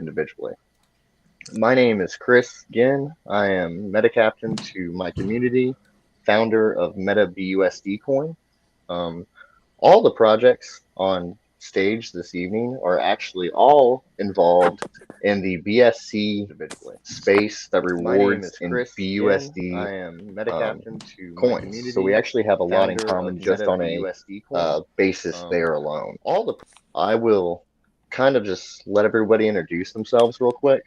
individually. My name is Chris Ginn. I am meta captain to my community, founder of MetaBUSD coin. All the projects on stage this evening are actually all involved in the BSC space that rewards in BUSD I am meta captain to my coins. community. So we actually have a lot in founder common of just on a MetaBUSD coin. basis there alone. All the I will kind of just let everybody introduce themselves real quick.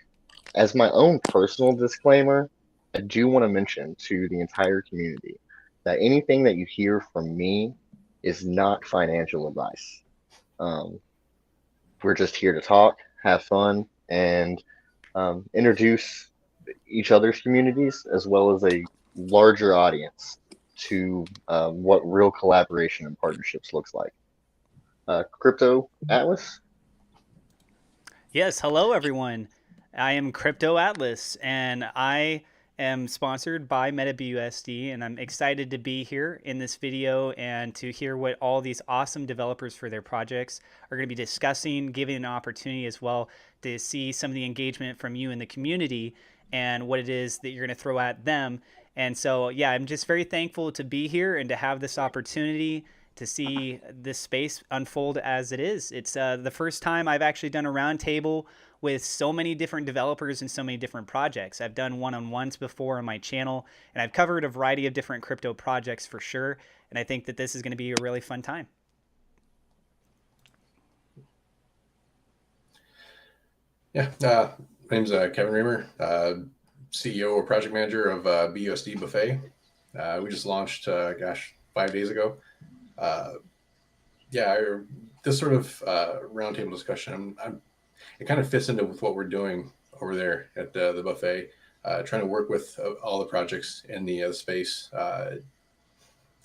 As my own personal disclaimer, I do want to mention to the entire community that anything that you hear from me is not financial advice. We're just here to talk, have fun, and introduce each other's communities as well as a larger audience to what real collaboration and partnerships looks like. Crypto Atlas? Yes, hello everyone. I am Crypto Atlas and I am sponsored by MetaBUSD, and I'm excited to be here in this video and to hear what all these awesome developers for their projects are going to be discussing, giving an opportunity as well to see some of the engagement from you in the community and what it is that you're going to throw at them. And so, yeah, I'm just very thankful to be here and to have this opportunity to see this space unfold as it is. It's the first time I've actually done a roundtable with so many different developers and so many different projects. I've done one-on-ones before on my channel, and I've covered a variety of different crypto projects for sure. And I think that this is going to be a really fun time. Yeah, my name's Kevin Reamer, CEO or project manager of BUSDBuffet. We just launched, 5 days ago. This sort of roundtable discussion, it kind of fits into with what we're doing over there at the buffet, trying to work with all the projects in the space to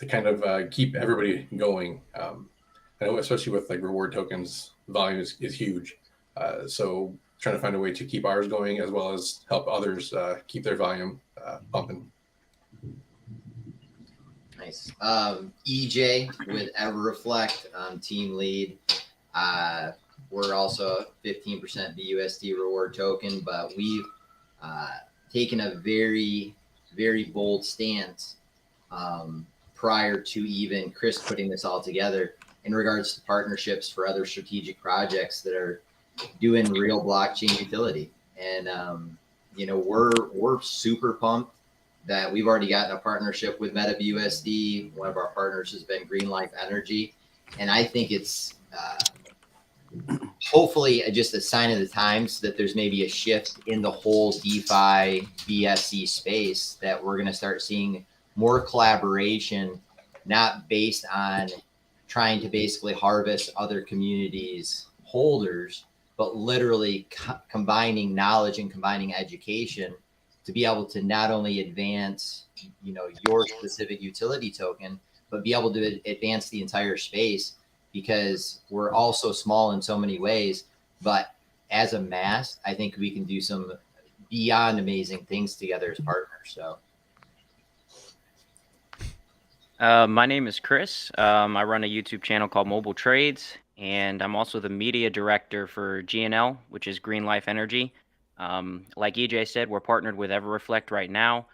kind of keep everybody going. I know, especially with like reward tokens, volume is huge. So trying to find a way to keep ours going as well as help others keep their volume pumping. Nice. EJ with EverReflect, team lead. We're also a 15% BUSD reward token, but we've taken a very, very bold stance prior to even Chris putting this all together in regards to partnerships for other strategic projects that are doing real blockchain utility. And, we're super pumped that we've already gotten a partnership with MetaBUSD. One of our partners has been Green Life Energy. And I think it's hopefully just a sign of the times that there's maybe a shift in the whole DeFi BSC space, that we're going to start seeing more collaboration, not based on trying to basically harvest other communities' holders, but literally combining knowledge and combining education to be able to not only advance, your specific utility token, but be able to advance the entire space, because we're all so small in so many ways. But as a mass, I think we can do some beyond amazing things together as partners. So. My name is Chris. I run a YouTube channel called Mobile Trades, and I'm also the media director for GNL, which is Green Life Energy. Like EJ said, we're partnered with EverReflect right now.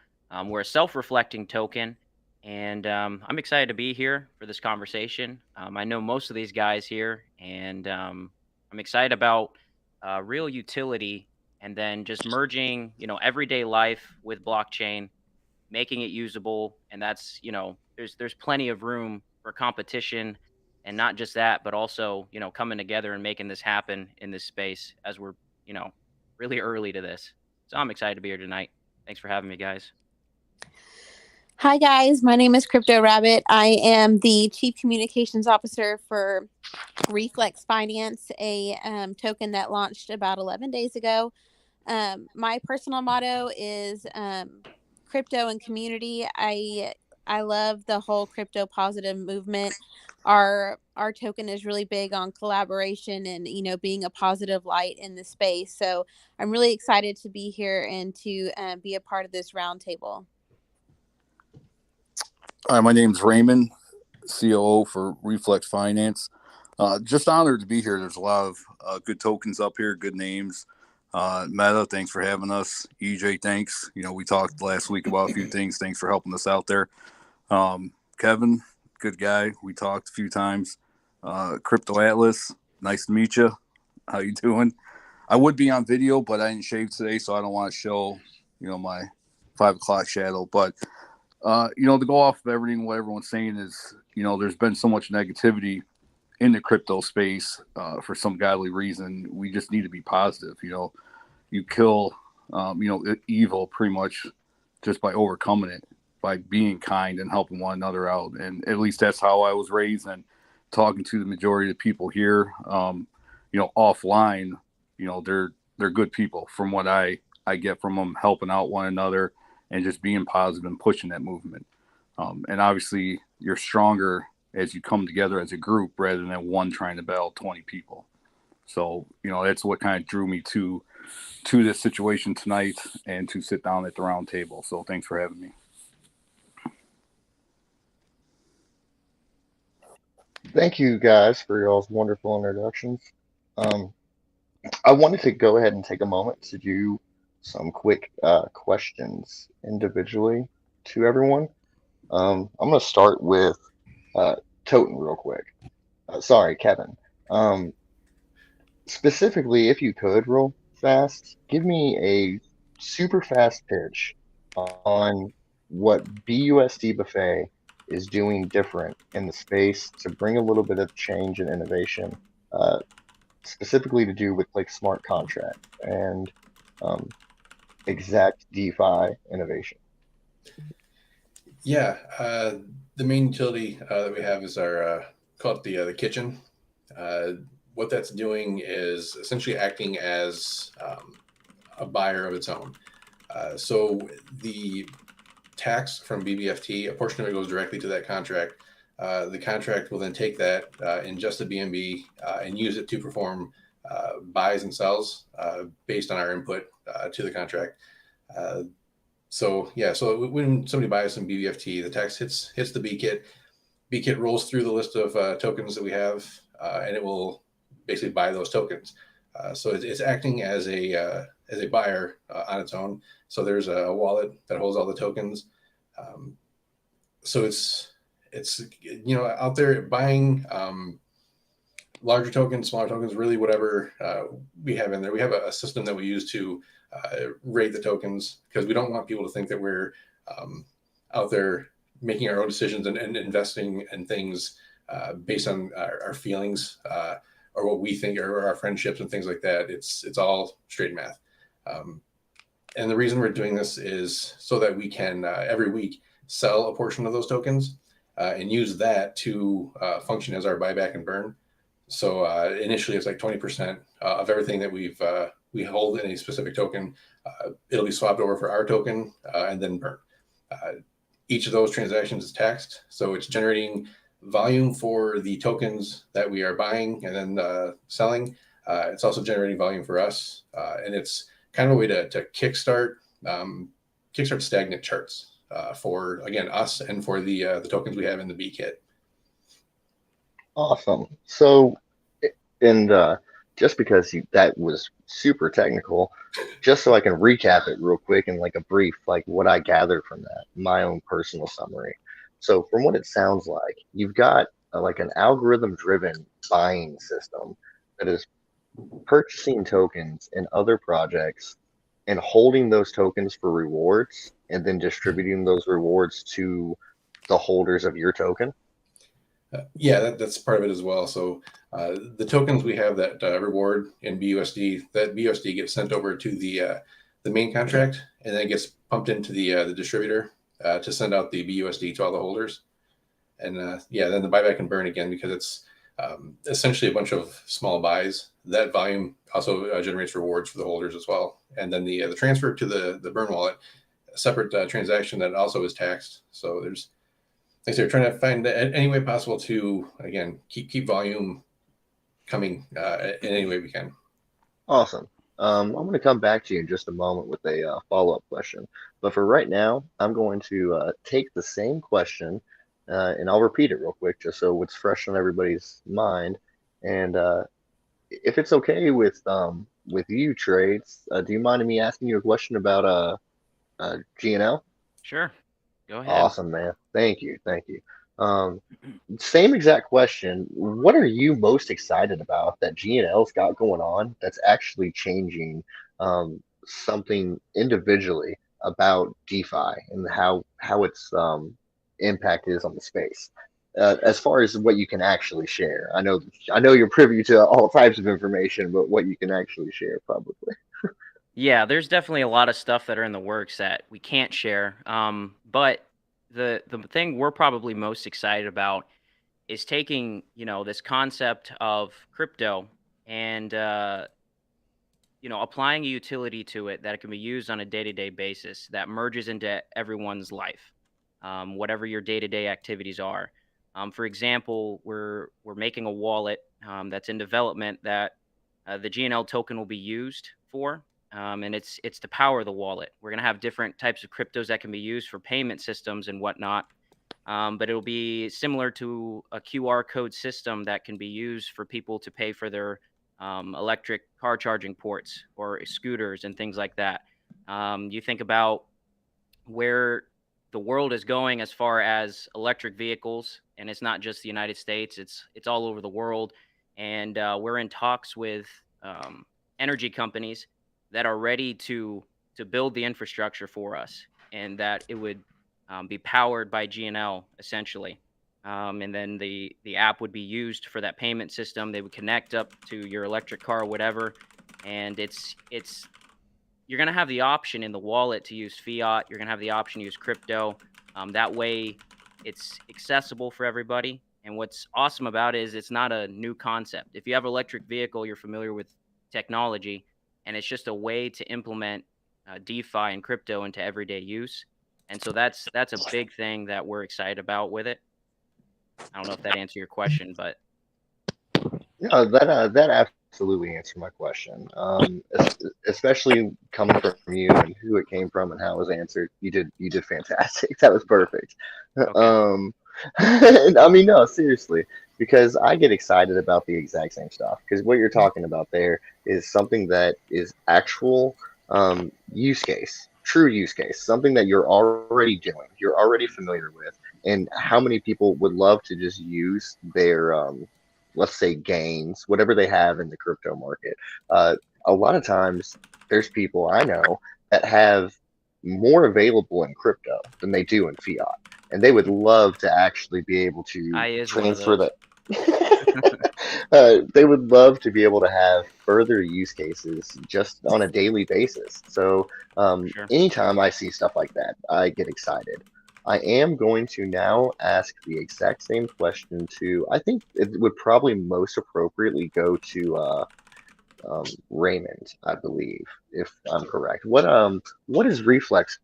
We're a self-reflecting token, and I'm excited to be here for this conversation. I know most of these guys here, and I'm excited about real utility, and then just merging, everyday life with blockchain, making it usable. And that's, there's plenty of room for competition, and not just that, but also, coming together and making this happen in this space as we're, really early to this. So I'm excited to be here tonight. Thanks for having me, guys. Hi, guys. My name is Crypto Rabbit. I am the Chief Communications Officer for Reflex Finance, a token that launched about 11 days ago. My personal motto is crypto and community. I love the whole crypto positive movement. Our token is really big on collaboration and, being a positive light in the space. So I'm really excited to be here and to be a part of this roundtable. Hi, my name's Raymond, COO for Reflex Finance. Just honored to be here. There's a lot of good tokens up here, good names. Meta, thanks for having us. EJ, thanks. We talked last week about a few things. Thanks for helping us out there. Kevin, good guy. We talked a few times. Crypto Atlas, nice to meet you. How you doing? I would be on video, but I didn't shave today, so I don't want to show, my 5 o'clock shadow. But, to go off of everything, what everyone's saying is, there's been so much negativity in the crypto space for some godly reason. We just need to be positive. You kill, evil pretty much just by overcoming it, by being kind and helping one another out. And at least that's how I was raised. And talking to the majority of the people here, offline, they're good people from what I get from them, helping out one another and just being positive and pushing that movement. And obviously you're stronger as you come together as a group rather than one trying to battle 20 people. So, that's what kind of drew me to this situation tonight and to sit down at the round table. So thanks for having me. Thank you guys for y'all's wonderful introductions. I wanted to go ahead and take a moment to do some quick questions individually to everyone. I'm going to start with Toten real quick. Sorry, Kevin. Specifically, if you could, real fast, give me a super fast pitch on what BUSDBuffet is doing different in the space to bring a little bit of change and innovation, specifically to do with like smart contract and exact DeFi innovation. Yeah, the main utility that we have is our call it the kitchen. What that's doing is essentially acting as a buyer of its own. So the tax from BBFT, a portion of it goes directly to that contract. The contract will then take that, ingest the BNB, and use it to perform buys and sells based on our input to the contract. So when somebody buys some BBFT, the tax hits the B kit. B kit rolls through the list of tokens that we have, and it will basically buy those tokens. So it's acting as a buyer on its own. So there's a wallet that holds all the tokens. So it's out there buying larger tokens, smaller tokens, really whatever we have in there. We have a system that we use to rate the tokens because we don't want people to think that we're out there making our own decisions and investing in things based on our feelings or what we think or our friendships and things like that. It's all straight math. And the reason we're doing this is so that we can every week sell a portion of those tokens and use that to function as our buyback and burn. So initially it's like 20% of everything that we hold in a specific token. It'll be swapped over for our token and then burn. Each of those transactions is taxed. So it's generating volume for the tokens that we are buying and then selling. It's also generating volume for us. And it's kind of a way to kickstart stagnant charts for, again, us and for the tokens we have in the B kit. Awesome. So, and just because that was super technical, just so I can recap it real quick in like a brief, like what I gathered from that, my own personal summary. So from what it sounds like, you've got like an algorithm-driven buying system that is purchasing tokens in other projects and holding those tokens for rewards and then distributing those rewards to the holders of your token. Yeah, that's part of it as well. So the tokens we have that reward in BUSD, that BUSD gets sent over to the main contract, and then it gets pumped into the distributor to send out the BUSD to all the holders. And then the buyback and burn again, because it's essentially a bunch of small buys. That volume also generates rewards for the holders as well. And then the transfer to the burn wallet, a separate transaction that also is taxed. So there's, like I said, trying to find any way possible to, again, keep volume coming in any way we can. Awesome. I'm going to come back to you in just a moment with a follow-up question. But for right now, I'm going to take the same question and I'll repeat it real quick just so it's fresh on everybody's mind. And if it's okay with with you, Trades. Do you mind me asking you a question about GNL? Sure. Go ahead. Awesome, man. Thank you. Thank you. Um, Same exact question. What are you most excited about that GNL's got going on that's actually changing something individually about DeFi and how its impact is on the space? As far as what you can actually share, I know you're privy to all types of information, but what you can actually share publicly. Yeah, there's definitely a lot of stuff that are in the works that we can't share. But the thing we're probably most excited about is taking, this concept of crypto and applying a utility to it that it can be used on a day-to-day basis that merges into everyone's life, whatever your day-to-day activities are. For example, we're making a wallet that's in development that the GNL token will be used for, and it's to power the wallet. We're gonna have different types of cryptos that can be used for payment systems and whatnot. But it'll be similar to a QR code system that can be used for people to pay for their electric car charging ports or scooters and things like that. You think about where the world is going as far as electric vehicles, and it's not just the United States; it's all over the world. And we're in talks with energy companies that are ready to build the infrastructure for us, and that it would be powered by GNL essentially. And then the app would be used for that payment system. They would connect up to your electric car or whatever, and it's you're gonna have the option in the wallet to use fiat. You're gonna have the option to use crypto. That way, it's accessible for everybody. And what's awesome about it is it's not a new concept. If you have an electric vehicle, you're familiar with technology, and it's just a way to implement DeFi and crypto into everyday use. And so that's a big thing that we're excited about with it. I don't know if that answered your question, but No, that absolutely answered my question. Especially coming from you and who it came from and how it was answered. You did fantastic. That was perfect. okay. I mean, no, seriously, because I get excited about the exact same stuff. Because what you're talking about there is something that is actual use case, true use case, something that you're already doing, you're already familiar with, and how many people would love to just use their let's say gains, whatever they have in the crypto market. A lot of times, there's people I know that have more available in crypto than they do in fiat, and they would love to actually be able to I is one of transfer those. that. They would love to be able to have further use cases just on a daily basis. So, Sure. anytime I see stuff like that, I get excited. I am going to now ask the exact same question to, I think it would probably most appropriately go to Raymond, I believe, if I'm correct. What is Reflex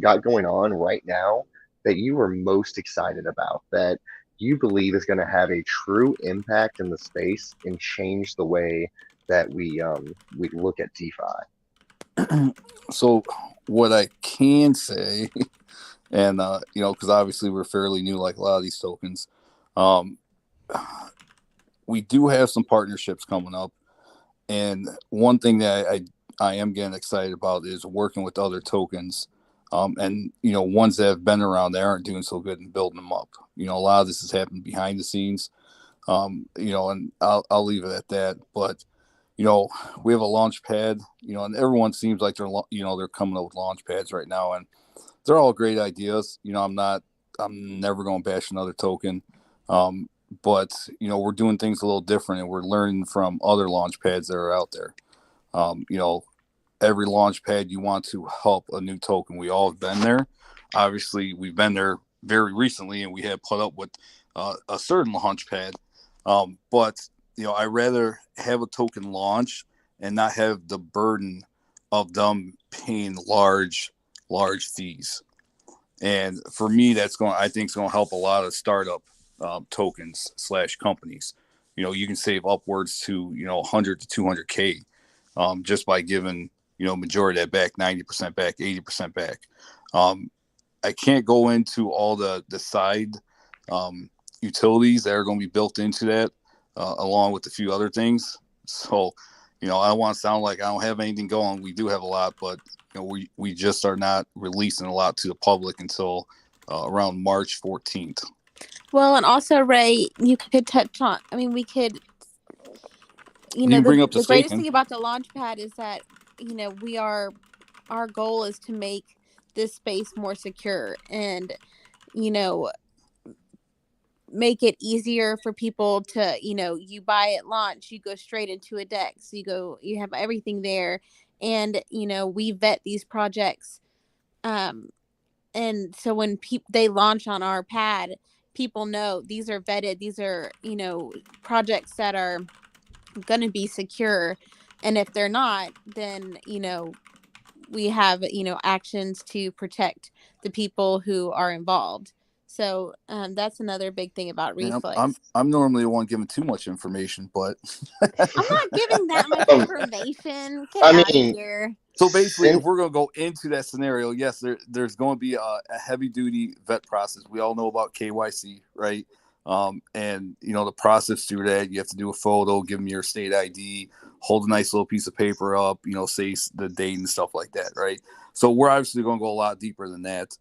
got going on right now that you are most excited about that you believe is going to have a true impact in the space and change the way that we look at DeFi? So what I can say, and because obviously we're fairly new, like a lot of these tokens, um, we do have some partnerships coming up, and one thing that I am getting excited about is working with other tokens, and ones that have been around that aren't doing so good and building them up. A lot of this has happened behind the scenes, and I'll leave it at that. But we have a launch pad, and everyone seems like they're coming up with launch pads right now, and they're all great ideas. I'm never going to bash another token. But we're doing things a little different, and we're learning from other launch pads that are out there. Every launch pad you want to help a new token. We all have been there. Obviously, we've been there very recently, and we have put up with a certain launch pad. But I rather have a token launch and not have the burden of them paying large fees. And for me, I think it's going to help a lot of startup tokens / companies. You can save upwards to 100 to 200K just by giving majority of that back, 90% back, 80% back. I can't go into all the side utilities that are going to be built into that, along with a few other things. So I don't want to sound like I don't have anything going. We do have a lot, but we just are not releasing a lot to the public until around March 14th. Well, and also, Ray, you could touch on. I mean, we could. Bring up The greatest thing about the Launchpad is that our goal is to make this space more secure and make it easier for people to, you buy at launch, you go straight into a DEX, you have everything there. And, we vet these projects. And so when they launch on our pad, people know these are vetted. These are, projects that are going to be secure. And if they're not, then, we have, actions to protect the people who are involved. So that's another big thing about Reflex. I'm normally the one giving too much information, but I'm not giving that much information. Get out of here. So basically, if we're going to go into that scenario, yes, there's going to be a heavy duty vet process. We all know about KYC, right? And the process through that, you have to do a photo, give them your state ID, hold a nice little piece of paper up, say the date and stuff like that, right? So we're obviously going to go a lot deeper than that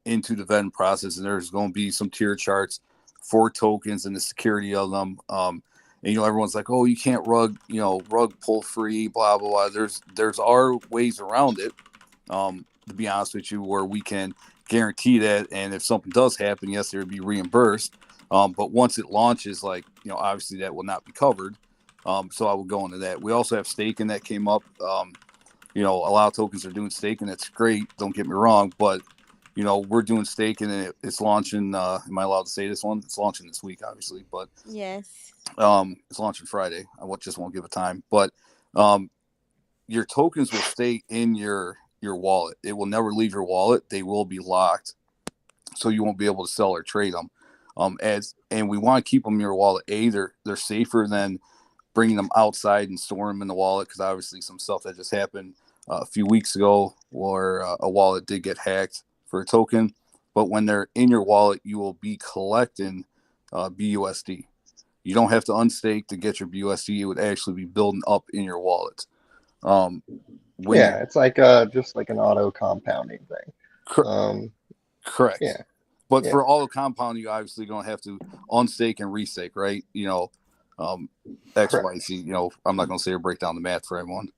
into the vetting process, and there's going to be some tier charts for tokens and the security of them. And everyone's like, oh, you can't rug pull free, blah blah blah. There's our ways around it. To be honest with you, where we can guarantee that, and if something does happen, yes, there would be reimbursed. But once it launches, obviously that will not be covered. So I will go into that. We also have staking that came up. A lot of tokens are doing staking. That's great. Don't get me wrong, but we're doing staking and it's launching. Am I allowed to say this one? It's launching this week, obviously, but yes, it's launching Friday. I just won't give a time, but your tokens will stay in your wallet. It will never leave your wallet. They will be locked, so you won't be able to sell or trade them. And we want to keep them in your wallet. They're safer than bringing them outside and storing them in the wallet, because obviously some stuff that just happened a few weeks ago where a wallet did get hacked for a token. But when they're in your wallet, you will be collecting BUSD. You don't have to unstake to get your BUSD. It would actually be building up in your wallet. It's like just like an auto compounding thing. Correct. Yeah. But for auto compounding, you obviously going to have to unstake and restake, right? X, Y, Z. I'm not going to say or break down the math for everyone.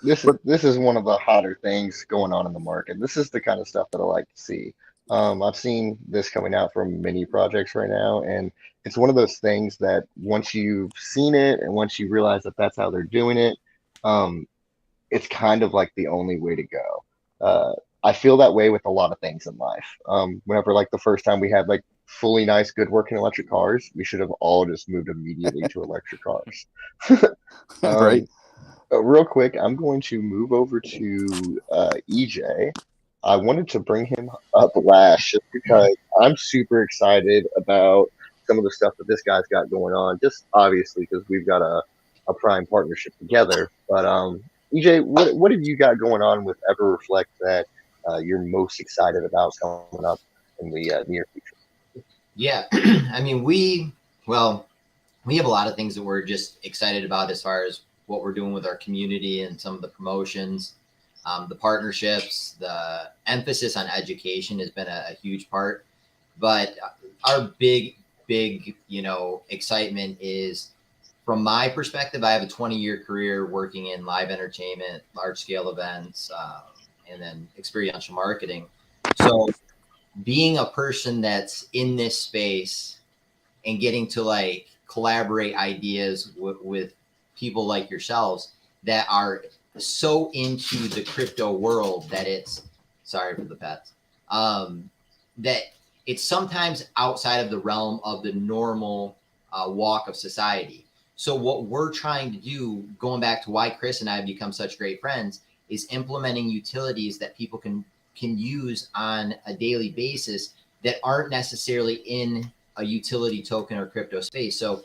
This is one of the hotter things going on in the market. This is the kind of stuff that I like to see. I've seen this coming out from many projects right now, and it's one of those things that once you've seen it and once you realize that that's how they're doing it, it's kind of like the only way to go. I feel that way with a lot of things in life. Whenever the first time we had fully nice, good working electric cars, we should have all just moved immediately to electric cars. Right. Real quick, I'm going to move over to EJ. I wanted to bring him up last just because I'm super excited about some of the stuff that this guy's got going on, just obviously because we've got a prime partnership together. But EJ, what have you got going on with EverReflect that you're most excited about coming up in the near future? Yeah, I mean, we have a lot of things that we're just excited about as far as what we're doing with our community and some of the promotions, the partnerships. The emphasis on education has been a huge part, but our big excitement is, from my perspective, I have a 20-year career working in live entertainment, large scale events, and then experiential marketing. So being a person that's in this space and getting to collaborate ideas with people like yourselves that are so into the crypto world that it's, sorry for the pets, that it's sometimes outside of the realm of the normal walk of society. So what we're trying to do, going back to why Chris and I have become such great friends, is implementing utilities that people can use on a daily basis that aren't necessarily in a utility token or crypto space. So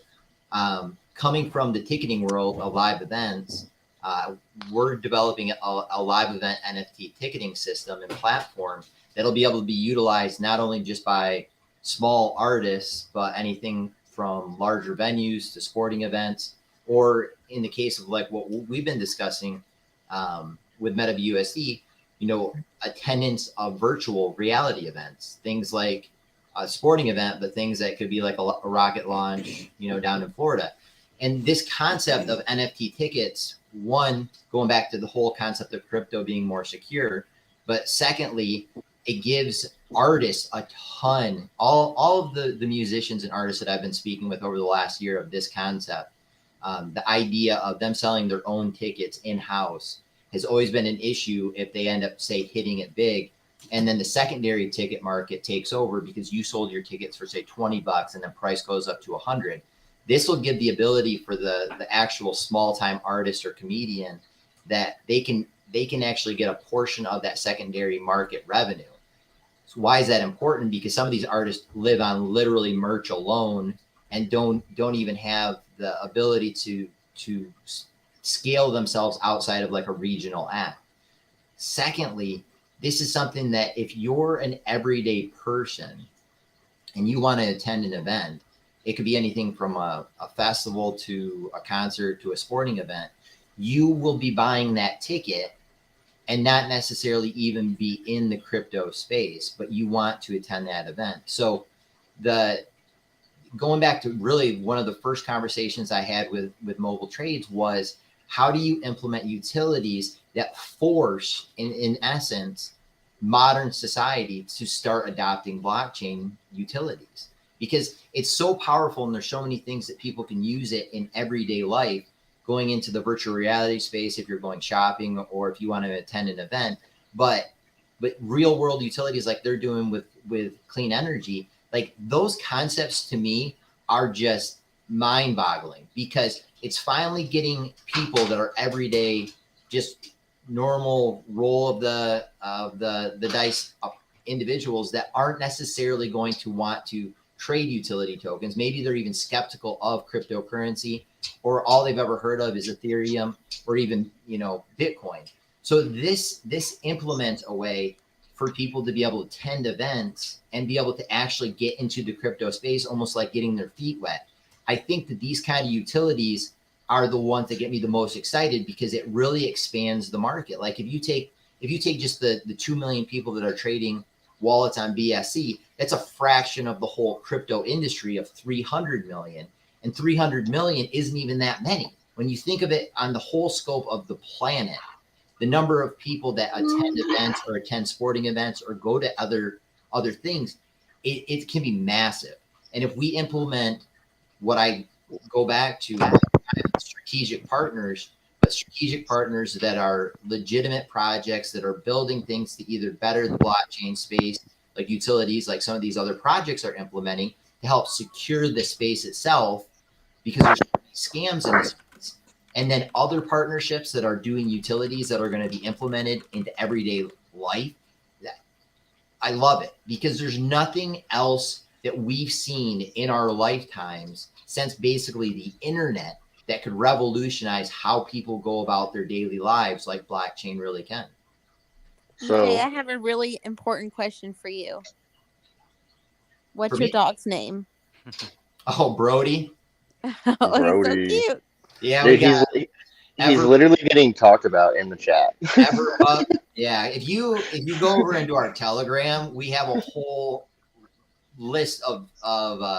coming from the ticketing world of live events, we're developing a live event NFT ticketing system and platform that'll be able to be utilized not only just by small artists, but anything from larger venues to sporting events or in the case of like what we've been discussing with MetaBUSD, attendance of virtual reality events, things like a sporting event, but things that could be like a rocket launch, down in Florida. And this concept of NFT tickets, one, going back to the whole concept of crypto being more secure, but secondly, it gives artists a ton, all of the musicians and artists that I've been speaking with over the last year of this concept, the idea of them selling their own tickets in-house has always been an issue if they end up, say, hitting it big. And then the secondary ticket market takes over because you sold your tickets for, say, $20 and the price goes up to $100. This will give the ability for the actual small-time artist or comedian that they can actually get a portion of that secondary market revenue. So why is that important? Because some of these artists live on literally merch alone and don't even have the ability to scale themselves outside of like a regional act. Secondly, this is something that if you're an everyday person and you want to attend an event, it could be anything from a festival to a concert to a sporting event, you will be buying that ticket and not necessarily even be in the crypto space, but you want to attend that event. So going back to really one of the first conversations I had with Mobile Trades was, how do you implement utilities that force, in essence, modern society to start adopting blockchain utilities? Because it's so powerful and there's so many things that people can use it in everyday life, going into the virtual reality space if you're going shopping or if you want to attend an event. But real world utilities like they're doing with clean energy, like those concepts to me are just mind boggling, because it's finally getting people that are everyday, just normal roll of the dice individuals that aren't necessarily going to want to trade utility tokens. Maybe they're even skeptical of cryptocurrency, or all they've ever heard of is Ethereum or even, Bitcoin. So this implements a way for people to be able to attend events and be able to actually get into the crypto space, almost like getting their feet wet. I think that these kind of utilities are the ones that get me the most excited, because it really expands the market. Like if you take just the 2 million people that are trading wallets on BSC, that's a fraction of the whole crypto industry of 300 million. And 300 million isn't even that many. When you think of it on the whole scope of the planet, the number of people that attend events or attend sporting events or go to other things, it can be massive. And if we implement what I go back to, strategic partners, but strategic partners that are legitimate projects that are building things to either better the blockchain space, like utilities, like some of these other projects are implementing to help secure the space itself, because there's scams in this space. And then other partnerships that are doing utilities that are going to be implemented into everyday life. I love it, because there's nothing else that we've seen in our lifetimes since basically the internet that could revolutionize how people go about their daily lives like blockchain really can. So EJ, I have a really important question for you. What's For your me? dog's name? Oh, Brody. Oh, he's so Brody. cute. Yeah, dude, we got he's literally getting talked about in the chat. EverReflect. Yeah, if you go over into our Telegram, we have a whole list of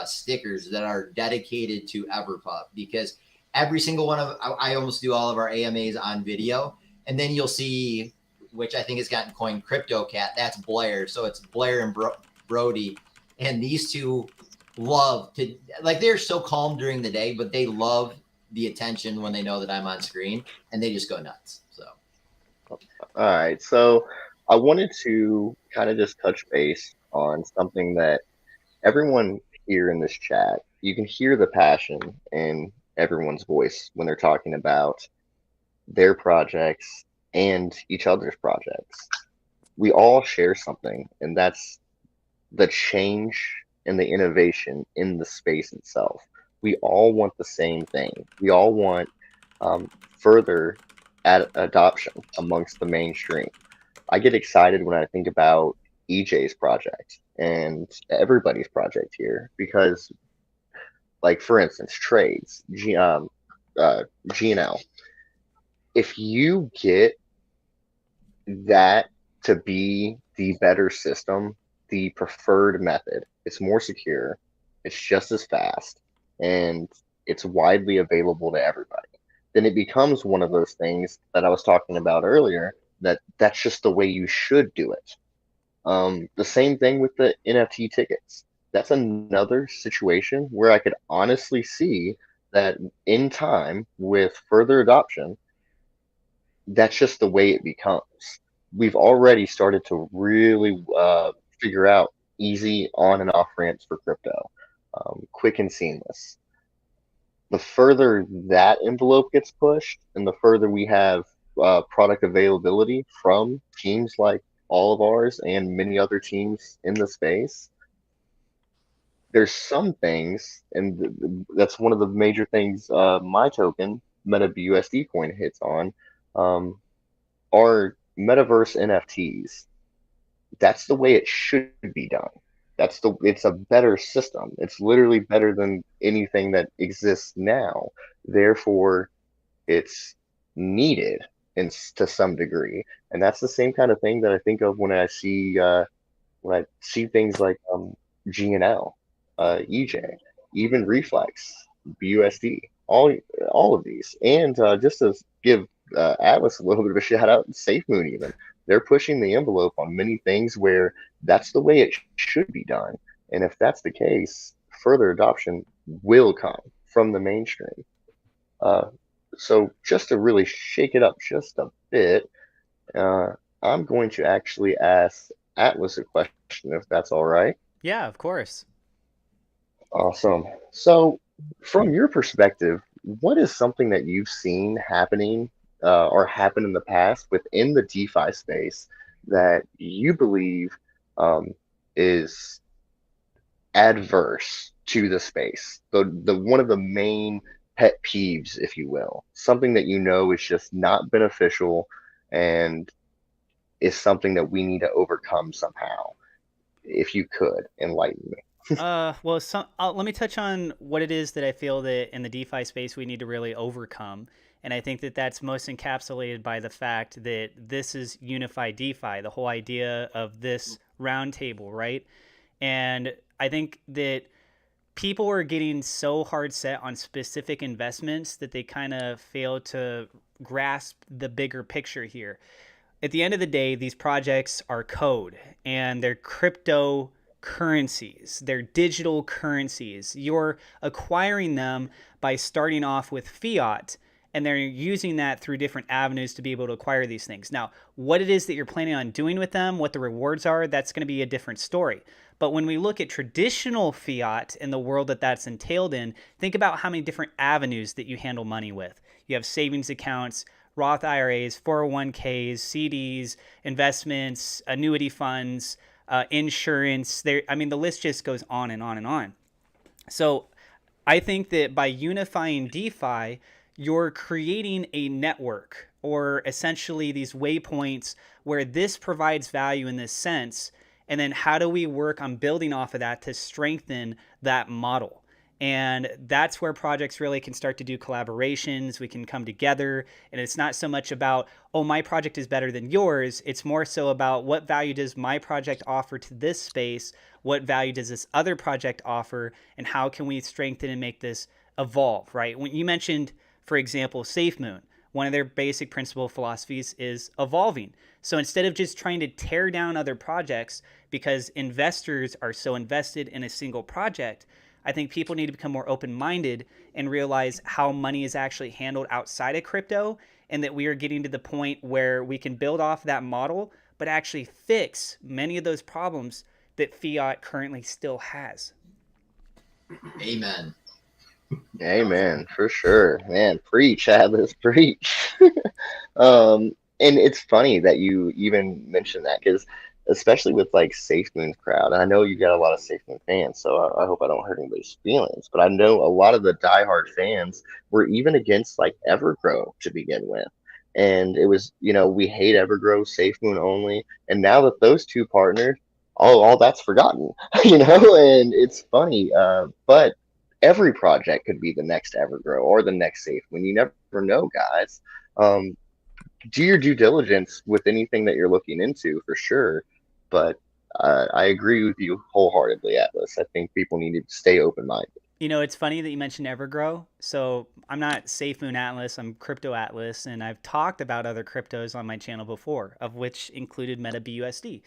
stickers that are dedicated to EverPup, because every single one of I almost do all of our AMAs on video, and then you'll see, which I think has gotten coined Crypto Cat. That's Blair. So it's Blair and Brody, and these two love to, like, they're so calm during the day, but they love the attention when they know that I'm on screen, and they just go nuts. So All right, so I wanted to kind of just touch base on something that everyone here in this chat, you can hear the passion in everyone's voice when they're talking about their projects and each other's projects. We all share something, and that's the change and the innovation in the space itself. We all want the same thing. We all want further adoption amongst the mainstream. I get excited when I think about EJ's project and everybody's project here, because, like, for instance, trades. GNL. If you get that to be the better system, the preferred method, it's more secure, it's just as fast, and it's widely available to everybody, then it becomes one of those things that I was talking about earlier, that's just the way you should do it. The same thing with the NFT tickets. That's another situation where I could honestly see that in time, with further adoption, that's just the way it becomes. We've already started to really figure out easy on and off ramps for crypto, quick and seamless. The further that envelope gets pushed, and the further we have product availability from teams like all of ours and many other teams in the space, there's some things, and that's one of the major things my token, MetaBUSD coin, hits on, are metaverse NFTs. That's the way it should be done. It's a better system. It's literally better than anything that exists now. Therefore, it's needed to some degree. And that's the same kind of thing that I think of when I see things like GNL, EJ, even Reflex, BUSD, all of these. And just to give Atlas a little bit of a shout out, SafeMoon even, they're pushing the envelope on many things where that's the way it should be done. And if that's the case, further adoption will come from the mainstream. So just to really shake it up just a bit, I'm going to actually ask Atlas a question, if that's all right. Yeah, of course. Awesome. So, from your perspective, what is something that you've seen happening or happen in the past within the DeFi space that you believe is adverse to the space? The one of the main pet peeves, if you will, something that you know is just not beneficial and is something that we need to overcome somehow. If you could enlighten me. Well, let me touch on what it is that I feel that in the DeFi space we need to really overcome. And I think that that's most encapsulated by the fact that this is unified DeFi, the whole idea of this roundtable, right? And I think that people are getting so hard set on specific investments that they kind of fail to grasp the bigger picture here. At the end of the day, these projects are code and they're cryptocurrencies, they're digital currencies. You're acquiring them by starting off with fiat, and they're using that through different avenues to be able to acquire these things. Now, what it is that you're planning on doing with them, what the rewards are, that's going to be a different story. But when we look at traditional fiat in the world that's entailed in, think about how many different avenues that you handle money with. You have savings accounts, Roth IRAs, 401ks, CDs, investments, annuity funds, insurance. The list just goes on and on and on. So I think that by unifying DeFi, you're creating a network, or essentially these waypoints where this provides value in this sense. And then how do we work on building off of that to strengthen that model? And that's where projects really can start to do collaborations. We can come together, and it's not so much about, oh, my project is better than yours. It's more so about what value does my project offer to this space? What value does this other project offer? And how can we strengthen and make this evolve, right? When you mentioned, for example, SafeMoon, one of their basic principle philosophies is evolving. So instead of just trying to tear down other projects because investors are so invested in a single project, I think people need to become more open-minded and realize how money is actually handled outside of crypto, and that we are getting to the point where we can build off that model, but actually fix many of those problems that fiat currently still has. Amen. Amen, for sure. Man, preach, Atlas, preach. And it's funny that you even mentioned that, because especially with like SafeMoon's crowd, and I know you got a lot of SafeMoon fans, so I hope I don't hurt anybody's feelings, but I know a lot of the diehard fans were even against like Evergrow to begin with. And it was, we hate Evergrow, SafeMoon only. And now that those two partnered, all that's forgotten, and it's funny. But every project could be the next Evergrow or the next Safe. When you never know, guys. Do your due diligence with anything that you're looking into for sure. But I agree with you wholeheartedly, Atlas. I think people need to stay open-minded. You know, it's funny that you mentioned Evergrow. So I'm not SafeMoon Atlas, I'm Crypto Atlas, and I've talked about other cryptos on my channel before, of which included MetaBUSD.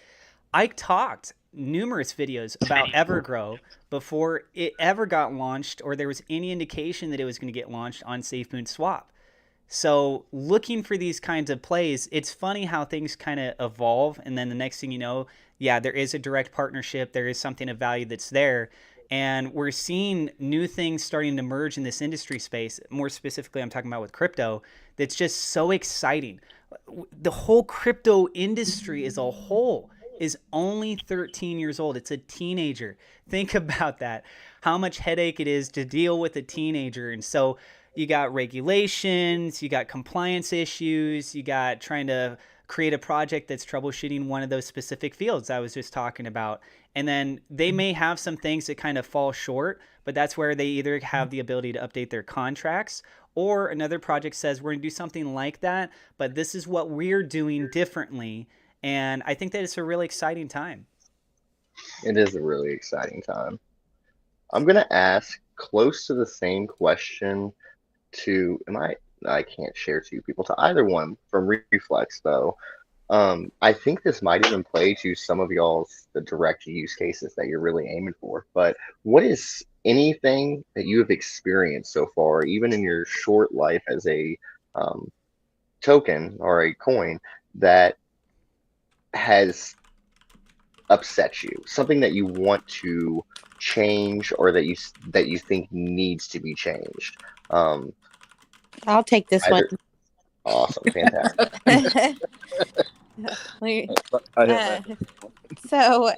I talked numerous videos about Evergrow before it ever got launched or there was any indication that it was going to get launched on SafeMoon Swap. So looking for these kinds of plays, it's funny how things kind of evolve. And then the next thing you know, yeah, there is a direct partnership. There is something of value that's there. And we're seeing new things starting to merge in this industry space. More specifically, I'm talking about with crypto. That's just so exciting. The whole crypto industry as a whole is only 13 years old. It's a teenager. Think about that. How much headache it is to deal with a teenager. And so you got regulations, you got compliance issues, you got trying to create a project that's troubleshooting one of those specific fields I was just talking about. And then they may have some things that kind of fall short, but that's where they either have the ability to update their contracts, or another project says we're going to do something like that, but this is what we're doing differently. And I think that it's a really exciting time. It is a really exciting time. I'm going to ask close to the same question to, I can't share to people, to either one from Reflex though. I think this might even play to some of y'all's the direct use cases that you're really aiming for. But what is anything that you have experienced so far, even in your short life as a token or a coin, that has upset you? Something that you want to change or that you think needs to be changed? I'll take this Either, one. Awesome, fantastic. So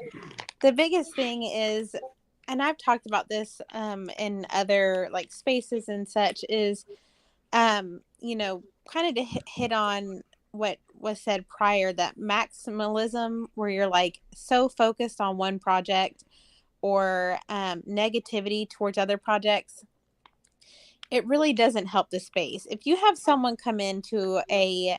the biggest thing is, and I've talked about this in other like spaces and such, is you know, kind of to hit on what was said prior, that maximalism, where you're like so focused on one project, or negativity towards other projects. It really doesn't help the space. If you have someone come into a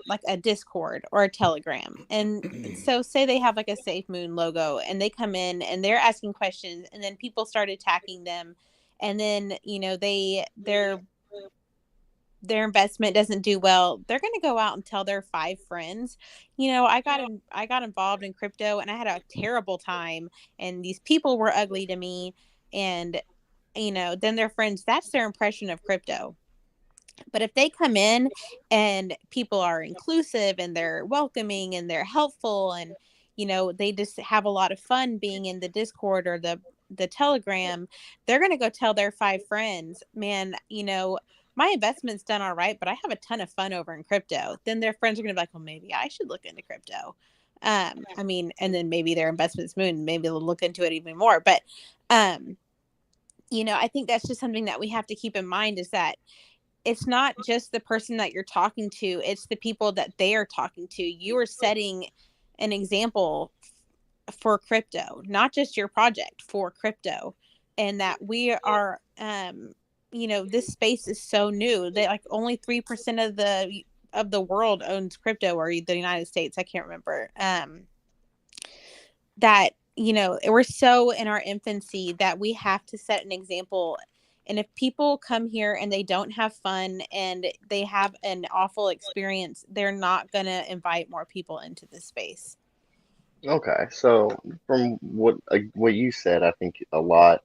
like a Discord or a Telegram, and so say they have like a Safe Moon logo, and they come in and they're asking questions, and then people start attacking them, and then you know their investment doesn't do well, they're going to go out and tell their 5 friends, you know, I got involved in crypto and I had a terrible time, and these people were ugly to me. And you know, then their friends, that's their impression of crypto. But if they come in and people are inclusive and they're welcoming and they're helpful, and you know, they just have a lot of fun being in the Discord or the Telegram, they're going to go tell their 5 friends, man, you know, my investment's done all right, but I have a ton of fun over in crypto. Then their friends are going to be like, well, maybe I should look into crypto. I mean, and then maybe their investment's moon, maybe they'll look into it even more. But, you know, I think that's just something that we have to keep in mind, is that it's not just the person that you're talking to, it's the people that they are talking to. You are setting an example for crypto, not just your project, for crypto. And that we are, you know, this space is so new that like only 3% of the world owns crypto, or the United States, I can't remember. That, you know, we're so in our infancy that we have to set an example. And if people come here and they don't have fun and they have an awful experience, they're not going to invite more people into this space. Okay, so from what you said, I think a lot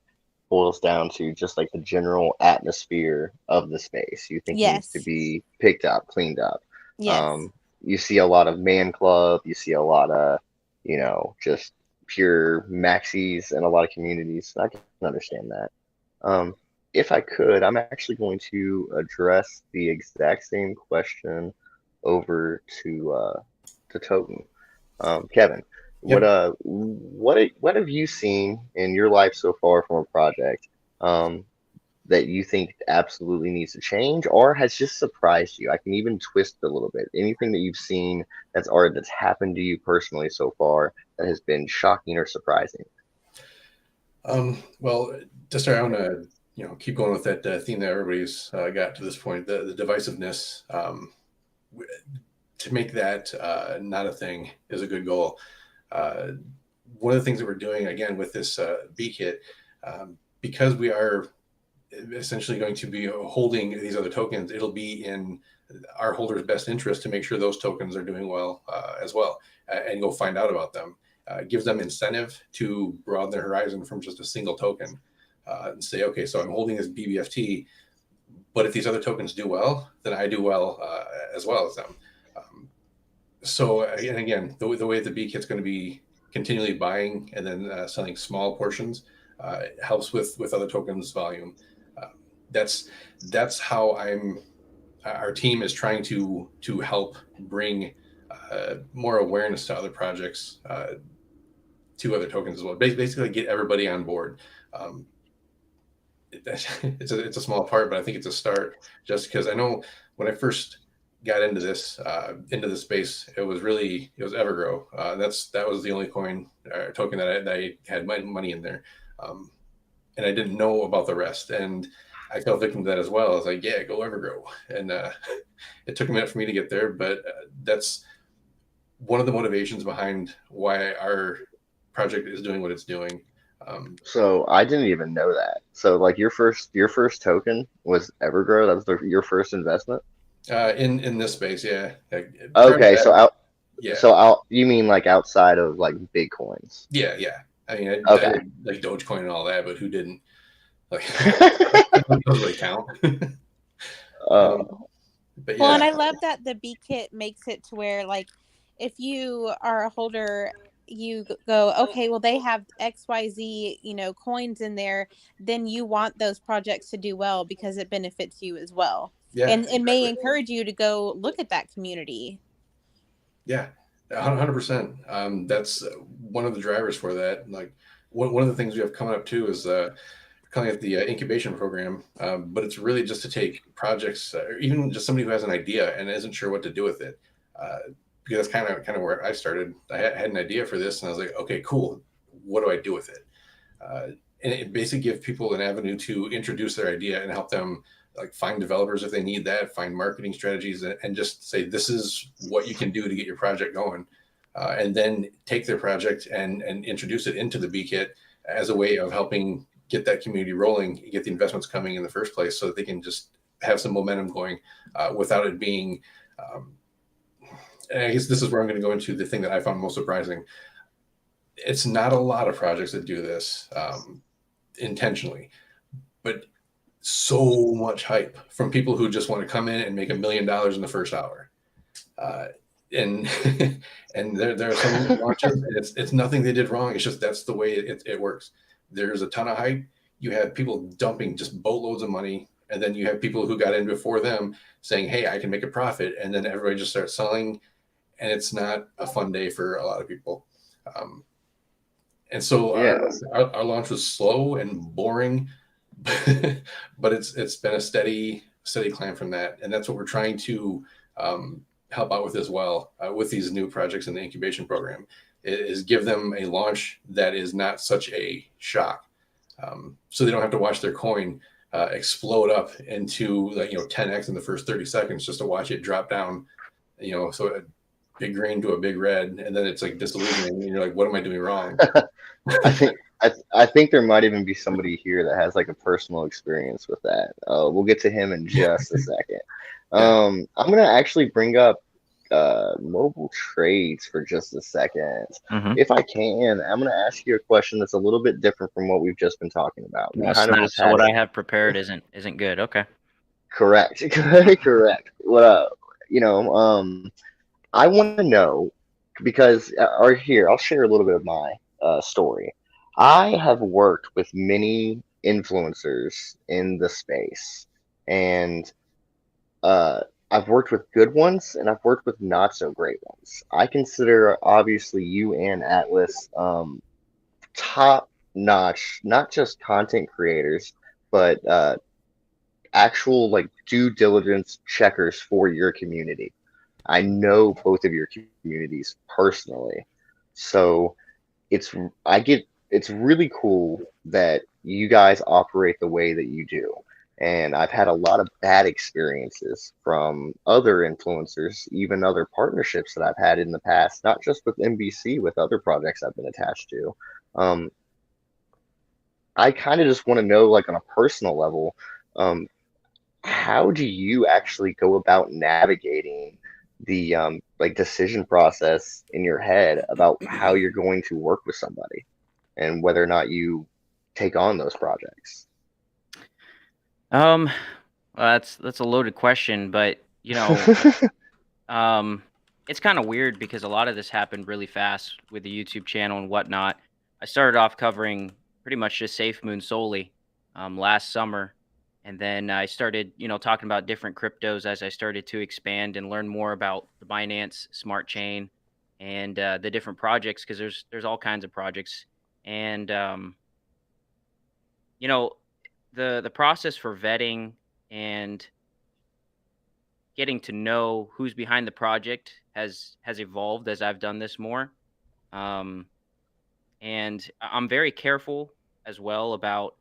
boils down to just like the general atmosphere of the space. You think it needs to Yes. be picked up, cleaned up. Yes. You see a lot of man club. You see a lot of, you know, just pure maxis in a lot of communities. I can understand that. If I could, I'm actually going to address the exact same question over to Toten. Kevin, Yep. what have you seen in your life so far from a project that you think absolutely needs to change or has just surprised you? I can even twist it a little bit. Anything that you've seen that's happened to you personally so far that has been shocking or surprising? Well, to start, I want to keep going with that theme that everybody's got to this point, the divisiveness. To make that not a thing is a good goal. One of the things that we're doing again with this B kit, because we are essentially going to be holding these other tokens, it'll be in our holders' best interest to make sure those tokens are doing well as well, and go find out about them. Gives them incentive to broaden their horizon from just a single token, and say, okay, so I'm holding this BBFT, but if these other tokens do well, then I do well as well as them. So and again, the way the B kit's going to be continually buying and then selling small portions helps with other tokens volume. That's how our team is trying to help bring more awareness to other projects, to other tokens as well. Basically, get everybody on board. It's a small part, but I think it's a start. Just because I know when I first got into this space, it was Evergrow. That was the only coin or token that I had my money in there, and I didn't know about the rest. And I fell victim to that as well. I was like, yeah, go Evergrow, and it took a minute for me to get there, but that's one of the motivations behind why our project is doing what it's doing. So I didn't even know that. So like your first token was Evergrow. That was your first investment. In this space, yeah. Okay, so yeah. you mean like outside of like big coins? Yeah. I mean, okay. I did, like Dogecoin and all that, but who didn't? Like, that doesn't really count. But yeah. Well, and I love that the B kit makes it to where, like, if you are a holder, you go, okay, well, they have XYZ, coins in there, then you want those projects to do well because it benefits you as well. Yeah, and it may encourage you to go look at that community. Yeah, 100%. That's one of the drivers for that. Like one of the things we have coming up too is calling it the incubation program, but it's really just to take projects, or even just somebody who has an idea and isn't sure what to do with it. Because that's kind of where I started. I had an idea for this, and I was like, okay, cool. What do I do with it? And it basically gives people an avenue to introduce their idea and help them like find developers if they need that, find marketing strategies, and just say, this is what you can do to get your project going. And then take their project and introduce it into the B kit as a way of helping get that community rolling, get the investments coming in the first place so that they can just have some momentum going without it being, and I guess this is where I'm going to go into the thing that I found most surprising. It's not a lot of projects that do this intentionally, but so much hype from people who just want to come in and make $1 million in the first hour. And there are some launches, it's nothing they did wrong. It's just that's the way it works. There's a ton of hype. You have people dumping just boatloads of money, and then you have people who got in before them saying, hey, I can make a profit, and then everybody just starts selling, and it's not a fun day for a lot of people. And so our launch was slow and boring, but it's been a steady climb from that, and that's what we're trying to help out with as well with these new projects in the incubation program, is give them a launch that is not such a shock, so they don't have to watch their coin explode up into 10x in the first 30 seconds just to watch it drop down, so a big green to a big red, and then it's like disillusioning, and you're like, what am I doing wrong? I think there might even be somebody here that has like a personal experience with that. We'll get to him in just a second. I'm gonna actually bring up mobile trades for just a second. If I can, I'm gonna ask you a question that's a little bit different from what we've just been talking about. So what I have prepared isn't good. Okay. Correct. Correct. Well, I want to know because, or here, I'll share a little bit of my story. I have worked with many influencers in the space, and I've worked with good ones and I've worked with not so great ones. I consider obviously you and Atlas top notch, not just content creators, but actual like due diligence checkers for your community. I know both of your communities personally, so I get it's really cool that you guys operate the way that you do. And I've had a lot of bad experiences from other influencers, even other partnerships that I've had in the past, not just with NBC, with other projects I've been attached to. I kind of just want to know, like on a personal level, um, how do you actually go about navigating the like decision process in your head about how you're going to work with somebody and whether or not you take on those projects? Well, that's a loaded question, but it's kind of weird because a lot of this happened really fast with the YouTube channel and whatnot. I started off covering pretty much just SafeMoon solely last summer, and then I started, talking about different cryptos as I started to expand and learn more about the Binance Smart Chain and the different projects, because there's all kinds of projects, and the process for vetting and getting to know who's behind the project has evolved as I've done this more. And I'm very careful as well about,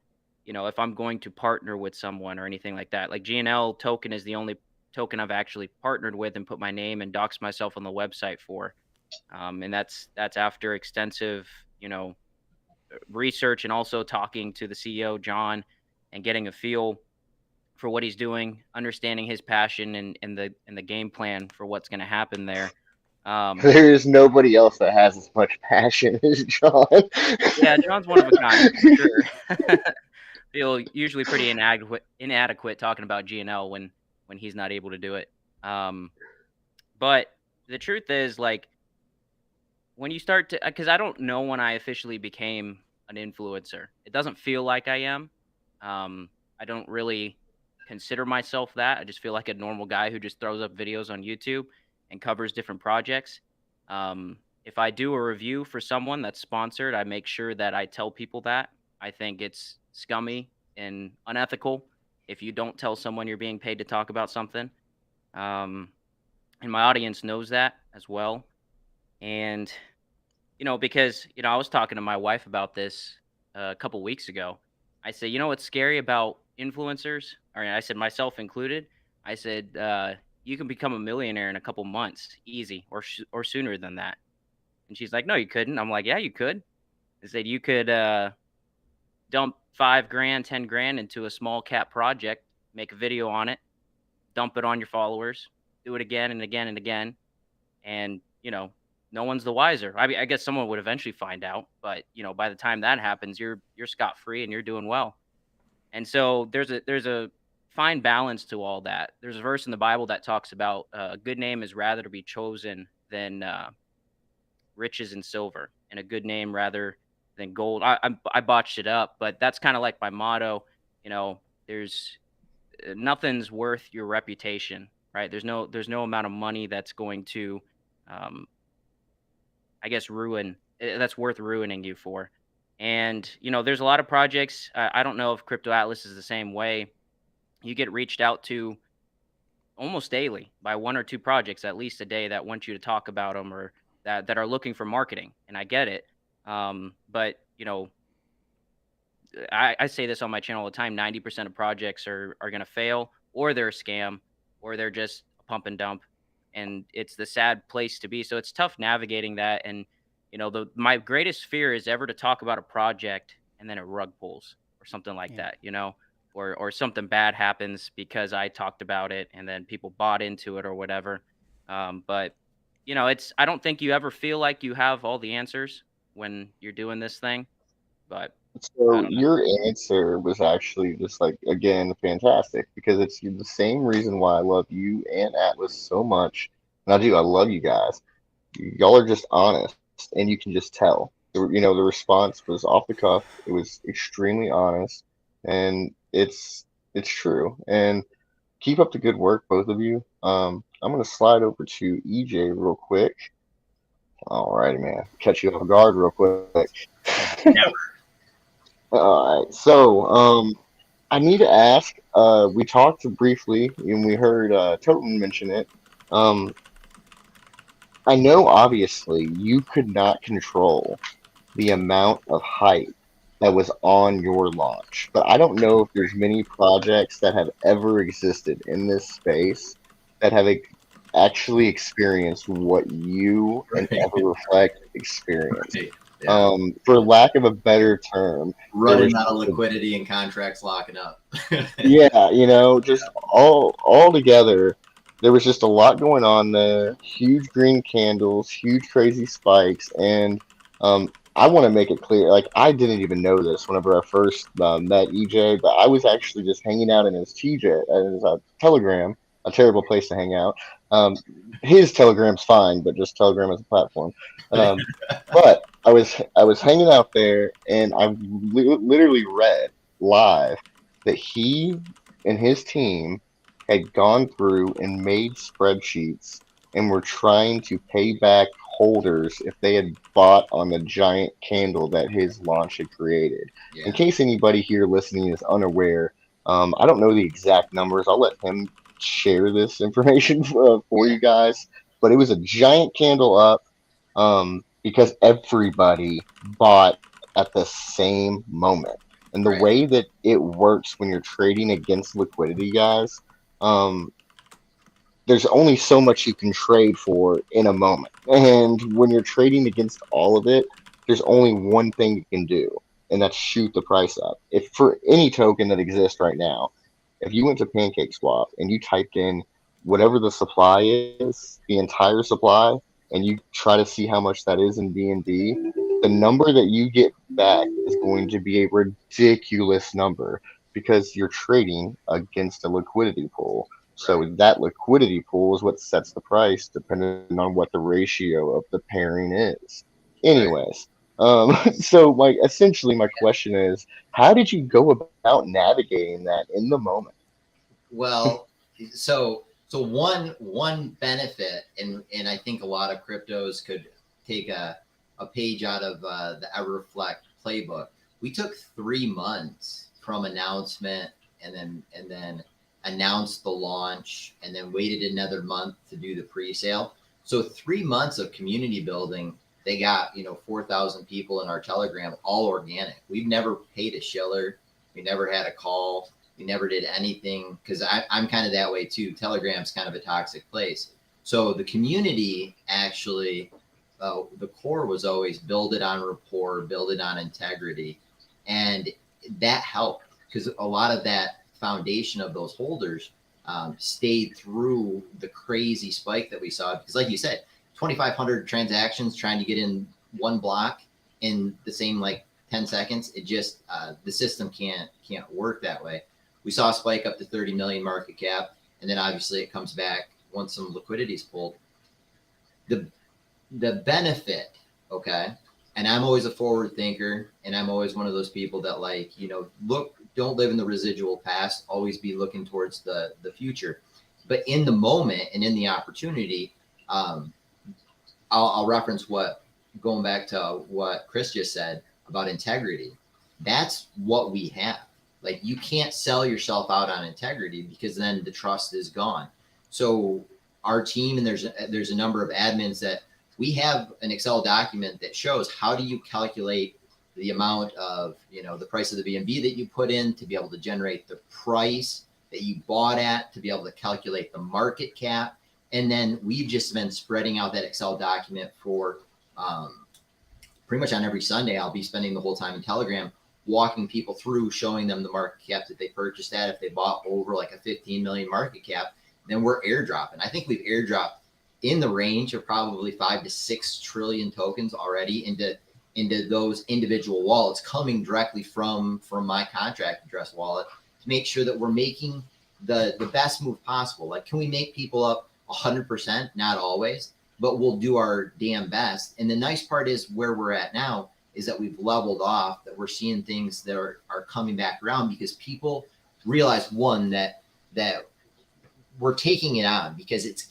if I'm going to partner with someone or anything like that. Like GNL token is the only token I've actually partnered with and put my name and doxed myself on the website for. And that's after extensive, research and also talking to the CEO, John, and getting a feel for what he's doing, understanding his passion and the game plan for what's going to happen there. There is nobody else that has as much passion as John. Yeah, John's one of a kind, for sure. Feel usually pretty inadequate talking about GNL when he's not able to do it. But the truth is, like, when you start to, because I don't know when I officially became an influencer. It doesn't feel like I am. I don't really consider myself that. I just feel like a normal guy who just throws up videos on YouTube and covers different projects. If I do a review for someone that's sponsored, I make sure that I tell people that. I think it's scummy and unethical if you don't tell someone you're being paid to talk about something. And my audience knows that as well. And, because, I was talking to my wife about this a couple weeks ago. I said, what's scary about influencers? Or I said, myself included. I said, you can become a millionaire in a couple months, easy, or sooner than that. And she's like, no, you couldn't. I'm like, yeah, you could. I said, you could dump $5,000, $10,000 into a small cap project, make a video on it, dump it on your followers, do it again and again and again. And, no one's the wiser. I mean, I guess someone would eventually find out, but by the time that happens, you're scot-free and you're doing well. And so there's a fine balance to all that. There's a verse in the Bible that talks about a good name is rather to be chosen than riches and silver, and a good name rather than gold. I botched it up, but that's kind of like my motto. There's nothing's worth your reputation, right? There's no amount of money that's going to I guess that's worth ruining you for. And there's a lot of projects. I don't know if Crypto Atlas is the same way. You get reached out to almost daily by one or two projects at least a day that want you to talk about them, or that are looking for marketing. And I get it. But I say this on my channel all the time: 90% of projects are going to fail, or they're a scam, or they're just a pump and dump. And it's the sad place to be. So it's tough navigating that. And, my greatest fear is ever to talk about a project and then it rug pulls or something like that, or something bad happens because I talked about it and then people bought into it or whatever. But, I don't think you ever feel like you have all the answers when you're doing this thing. But so your answer was actually just like, again, fantastic, because it's the same reason why I love you and Atlas so much. And I love you guys. Y'all are just honest, and you can just tell. The response was off the cuff. It was extremely honest, and it's true. And keep up the good work, both of you. I'm gonna slide over to EJ real quick. All right, man. Catch you off guard real quick. Never. All right, so I need to ask. We talked briefly, and we heard Toten mention it. I know, obviously, you could not control the amount of hype that was on your launch. But I don't know if there's many projects that have ever existed in this space that have actually experienced what you and Right. EverReflect experienced. Right. Yeah. For lack of a better term, Running out of liquidity and contracts locking up. yeah, just all together, there was just a lot going on there. Huge green candles, huge crazy spikes, and I want to make it clear, like I didn't even know this whenever I first met EJ, but I was actually just hanging out in his Telegram, a terrible place to hang out. His Telegram's fine, but just Telegram as a platform. But I was hanging out there, and I literally read live that he and his team had gone through and made spreadsheets and were trying to pay back holders if they had bought on the giant candle that his launch had created. Yeah. In case anybody here listening is unaware, I don't know the exact numbers. I'll let him share this information for you guys. But it was a giant candle up because everybody bought at the same moment. And the Right. way that it works when you're trading against liquidity, guys, there's only so much you can trade for in a moment. And when you're trading against all of it, there's only one thing you can do, and that's shoot the price up. If for any token that exists right now, if you went to PancakeSwap and you typed in whatever the supply is, the entire supply, and you try to see how much that is in BNB, the number that you get back is going to be a ridiculous number because you're trading against a liquidity pool. So that liquidity pool is what sets the price depending on what the ratio of the pairing is. Anyways, so essentially my question is, how did you go about navigating that in the moment? Well, so one benefit, and I think a lot of cryptos could take a page out of the EverReflect playbook. We took 3 months from announcement and then announced the launch and then waited another month to do the pre-sale. So 3 months of community building. They got 4,000 people in our Telegram, all organic. We've never paid a shiller. We never had a call. We never did anything because I'm kind of that way too. Telegram's kind of a toxic place. So the community actually, the core was always build it on rapport, build it on integrity. And that helped because a lot of that foundation of those holders stayed through the crazy spike that we saw. Because like you said, 2,500 transactions trying to get in one block in the same 10 seconds. It just, the system can't work that way. We saw a spike up to 30 million market cap. And then obviously it comes back once some liquidity is pulled. The benefit, okay. And I'm always a forward thinker, and I'm always one of those people that don't live in the residual past, always be looking towards the future. But in the moment and in the opportunity, I'll reference going back to what Chris just said about integrity. That's what we have. You can't sell yourself out on integrity because then the trust is gone. So our team, and there's a number of admins that we have an Excel document that shows how do you calculate the amount of, the price of the BNB that you put in to be able to generate the price that you bought at, to be able to calculate the market cap. And then we've just been spreading out that Excel document for pretty much on every Sunday. I'll be spending the whole time in Telegram walking people through, showing them the market cap that they purchased at. If they bought over a 15 million market cap, then we're airdropping. I think we've airdropped in the range of probably 5 to 6 trillion tokens already into those individual wallets coming directly from my contract address wallet to make sure that we're making the best move possible. Can we make people up 100%? Not always, but we'll do our damn best. And the nice part is where we're at now is that we've leveled off, that we're seeing things that are coming back around because people realize, one, that we're taking it on because it's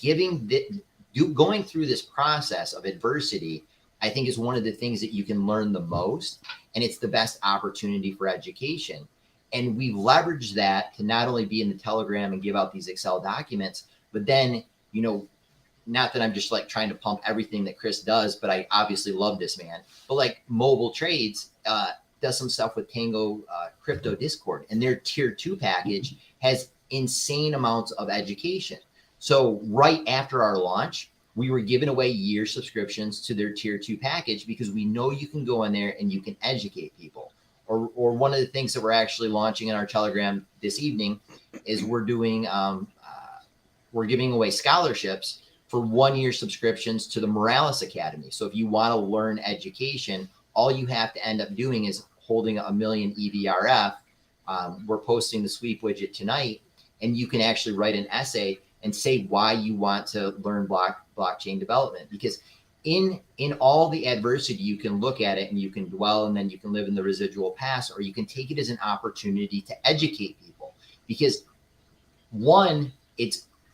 going through this process of adversity, I think is one of the things that you can learn the most. And it's the best opportunity for education. And we've leveraged that to not only be in the Telegram and give out these Excel documents, but then, not that I'm just like trying to pump everything that Chris does, but I obviously love this man. But like Mobile Trades does some stuff with Tango Crypto Discord, and their tier 2 package has insane amounts of education. So right after our launch, we were giving away year subscriptions to their tier 2 package because we know you can go in there and you can educate people. Or one of the things that we're actually launching in our Telegram this evening is we're doing we're giving away scholarships for 1 year subscriptions to the Morales Academy. So if you want to learn education, all you have to end up doing is holding a million EVRF. We're posting the sweep widget tonight, and you can actually write an essay and say why you want to learn blockchain development. Because in all the adversity, you can look at it and you can dwell, and then you can live in the residual past, or you can take it as an opportunity to educate people. Because one,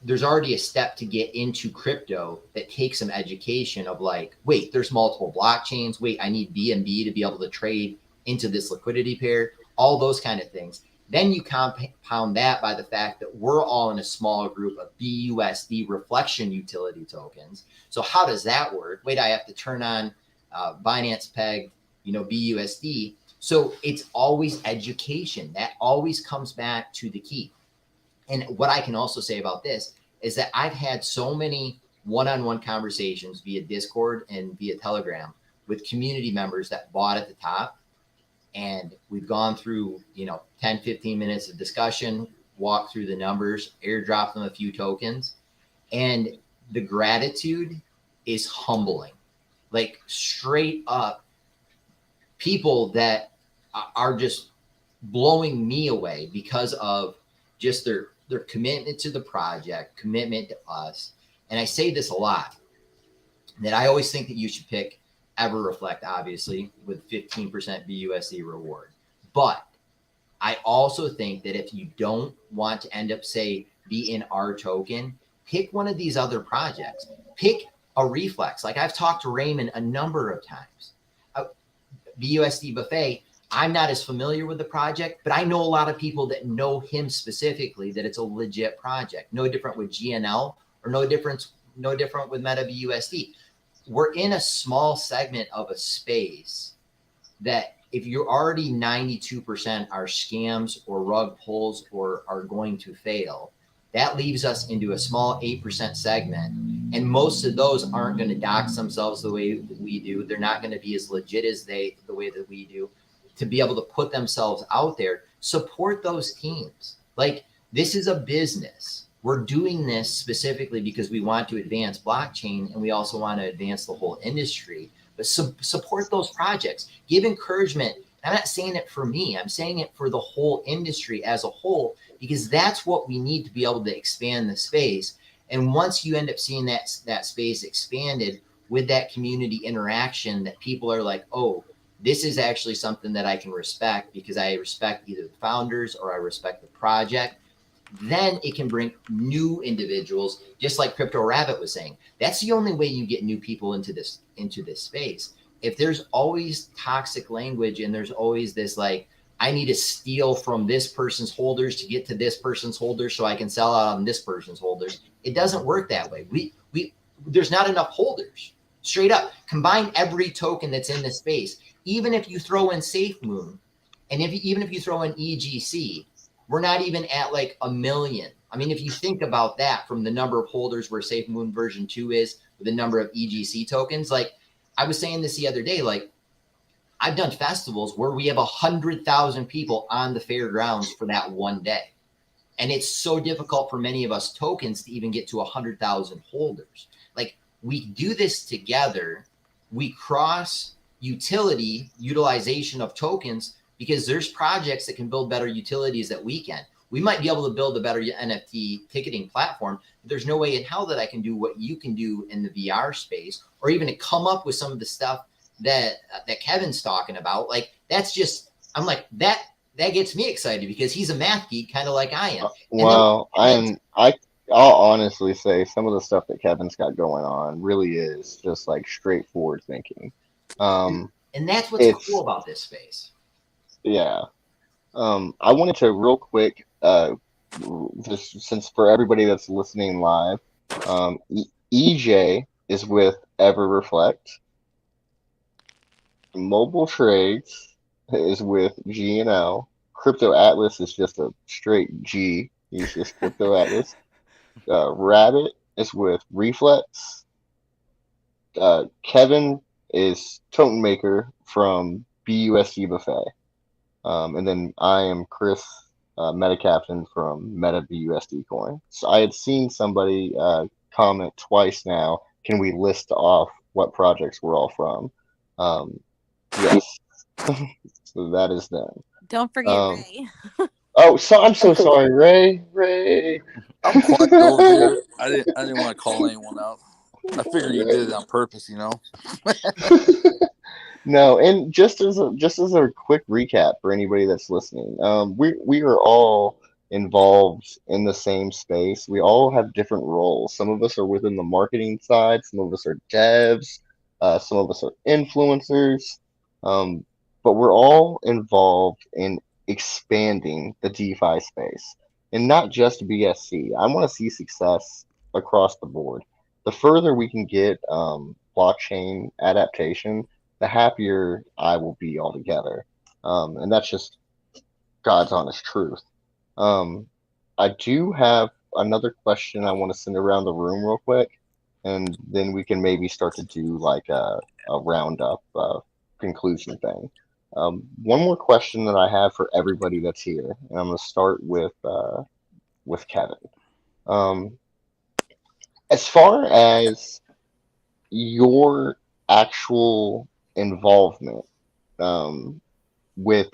there's already a step to get into crypto that takes some education of like, wait, there's multiple blockchains. Wait, I need BNB to be able to trade into this liquidity pair, all those kind of things. Then you compound that by the fact that we're all in a small group of BUSD reflection utility tokens. So how does that work? Wait, I have to turn on Binance Peg, BUSD. So it's always education. That always comes back to the key. And what I can also say about this is that I've had so many one-on-one conversations via Discord and via Telegram with community members that bought at the top. And we've gone through, 10, 15 minutes of discussion, walked through the numbers, airdropped them a few tokens. And the gratitude is humbling. Like straight up, people that are just blowing me away because of just their commitment to the project, commitment to us. And I say this a lot, that I always think that you should pick EverReflect, obviously, with 15% BUSD reward. But I also think that if you don't want to end up, say, be in our token, pick one of these other projects. Pick a Reflex. Like I've talked to Raymond a number of times. BUSDBuffet, I'm not as familiar with the project, but I know a lot of people that know him specifically, that it's a legit project. No different with GNL, or no different with MetaBUSD. We're in a small segment of a space that if you're already 92% are scams or rug pulls or are going to fail, that leaves us into a small 8% segment. And most of those aren't going to dox themselves the way that we do. They're not going to be as legit as the way that we do, to be able to put themselves out there. Support those teams. Like, this is a business. We're doing this specifically because we want to advance blockchain, and we also want to advance the whole industry. But support those projects. Give encouragement. I'm not saying it for me. I'm saying it for the whole industry as a whole, because that's what we need to be able to expand the space. And once you end up seeing that space expanded with that community interaction, that people are like, oh, this is actually something that I can respect because I respect either the founders or I respect the project, then it can bring new individuals, just like Crypto Rabbit was saying. That's the only way you get new people into this space. If there's always toxic language and there's always this like, I need to steal from this person's holders to get to this person's holders so I can sell out on this person's holders, it doesn't work that way. There's not enough holders. Straight up, combine every token that's in this space. Even if you throw in SafeMoon, and even if you throw in EGC, we're not even at like 1 million. I mean, if you think about that from the number of holders where SafeMoon version 2 is, with the number of EGC tokens, like I was saying this the other day, like I've done festivals where we have 100,000 people on the fairgrounds for that one day. And it's so difficult for many of us tokens to even get to 100,000 holders. Like, we do this together. We cross utilization of tokens, because there's projects that can build better utilities that we can. We might be able to build a better NFT ticketing platform, but there's no way in hell that I can do what you can do in the VR space, or even to come up with some of the stuff that Kevin's talking about. Like, that's just, I'm like, that gets me excited because he's a math geek, kind of like I am. Well, I'll honestly say some of the stuff that Kevin's got going on really is just like straightforward thinking. And that's what's cool about this space. Yeah. I wanted to real quick, just since for everybody that's listening live, EJ is with EverReflect. Mobile Trades is with GNL. Crypto Atlas is just a straight G. He's just Crypto Atlas. Rabbit is with Reflex. Kevin is Token Maker from BUSDBuffet. And then I am Chris, Meta Captain from MetaBUSD Coin. So I had seen somebody comment twice now. Can we list off what projects we're all from? Yes. So that is them. Don't forget Ray. Oh, so I'm so sorry, Ray. I'm quiet over here. I didn't want to call anyone out. I figured you did it on purpose, you know. No, and just as a quick recap for anybody that's listening, we are all involved in the same space. We all have different roles. Some of us are within the marketing side, some of us are devs, some of us are influencers, um, but we're all involved in expanding the DeFi space, and not just BSC. I want to see success across the board. The further we can get blockchain adaptation, the happier I will be altogether. And that's just God's honest truth. I do have another question I want to send around the room real quick, and then we can maybe start to do like a roundup conclusion thing. One more question that I have for everybody that's here, and I'm going to start with Kevin. As far as your actual involvement with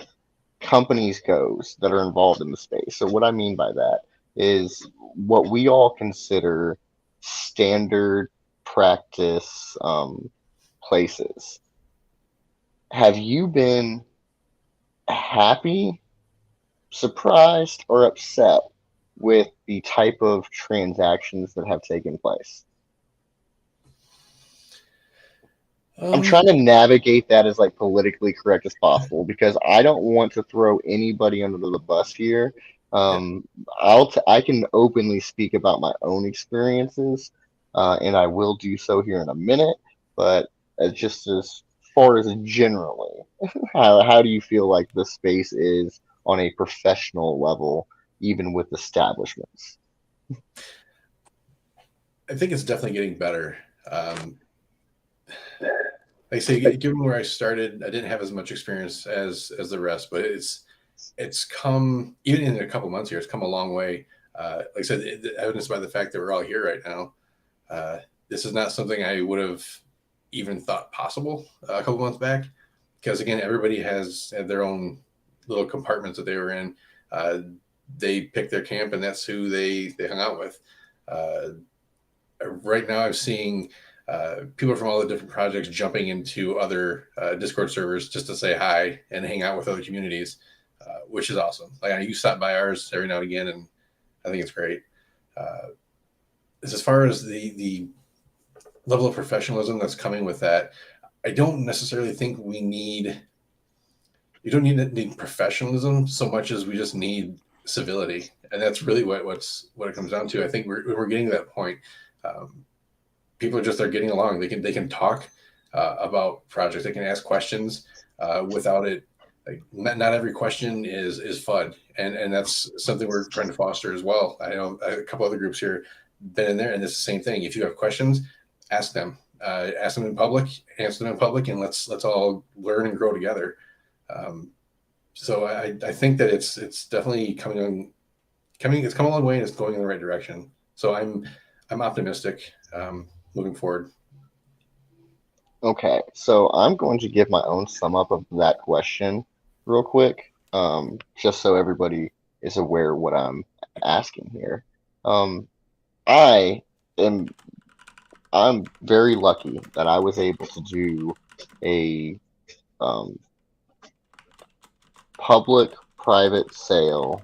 companies goes that are involved in the space. So what I mean by that is what we all consider standard practice places. Have you been happy, surprised, or upset with the type of transactions that have taken place? I'm trying to navigate that as like politically correct as possible because I don't want to throw anybody under the bus here. I can openly speak about my own experiences, and I will do so here in a minute. But just as far as generally, how do you feel like the space is on a professional level, even with establishments? I think it's definitely getting better. Like I say, given where I started, I didn't have as much experience as the rest, but it's come, even in a couple months here, it's come a long way. Like I said, evidenced by the fact that we're all here right now. This is not something I would have even thought possible a couple months back, because again, everybody has had their own little compartments that they were in. They picked their camp, and that's who they hung out with. Right now, I'm seeing people from all the different projects jumping into other Discord servers just to say hi and hang out with other communities, which is awesome. Like you stop by ours every now and again, and I think it's great. As far as the level of professionalism that's coming with that, I don't necessarily think you don't need professionalism so much as we just need civility, and that's really what it comes down to. I think we're getting to that point. People just are getting along. They can talk about projects. They can ask questions without it. Like not every question is FUD, and that's something we're trying to foster as well. I know a couple other groups here been in there, and it's the same thing. If you have questions, ask them. Ask them in public, answer them in public, and let's all learn and grow together. So I think that it's definitely coming. It's come a long way, and it's going in the right direction. So I'm optimistic moving forward. Okay, so I'm going to give my own sum up of that question real quick, just so everybody is aware of what I'm asking here. I'm very lucky that I was able to do a public-private sale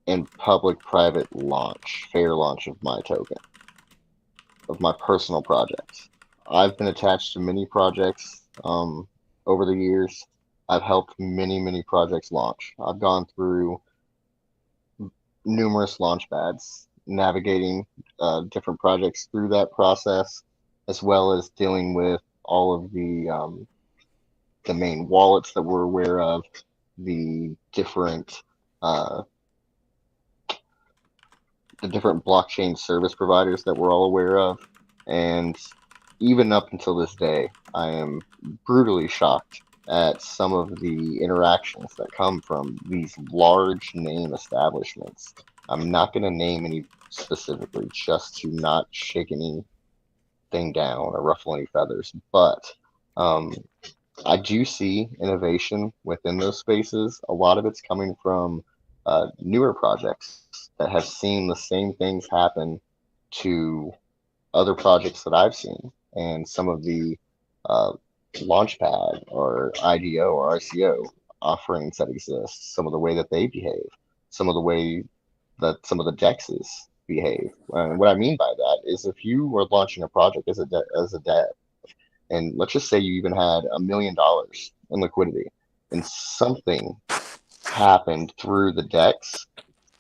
and public-private launch, fair launch of my token, of my personal projects. I've been attached to many projects over the years. I've helped many projects launch. I've gone through numerous launch pads. navigating different projects through that process, as well as dealing with all of the main wallets that we're aware of, the different uh, blockchain service providers that we're all aware of, and even up until this day, I am brutally shocked at some of the interactions that come from these large name establishments. I'm not going to name any specifically just to not shake anything down or ruffle any feathers, but um, I do see innovation within those spaces. A lot of it's coming from newer projects that have seen the same things happen to other projects that I've seen, and some of the uh, Launchpad or IDO or RCO offerings that exist, some of the way that they behave, some of the way that some of the dexes behave. And what I mean by that is if you are launching a project as a dev, and let's just say you even had $1 million in liquidity, and something happened through the DEX,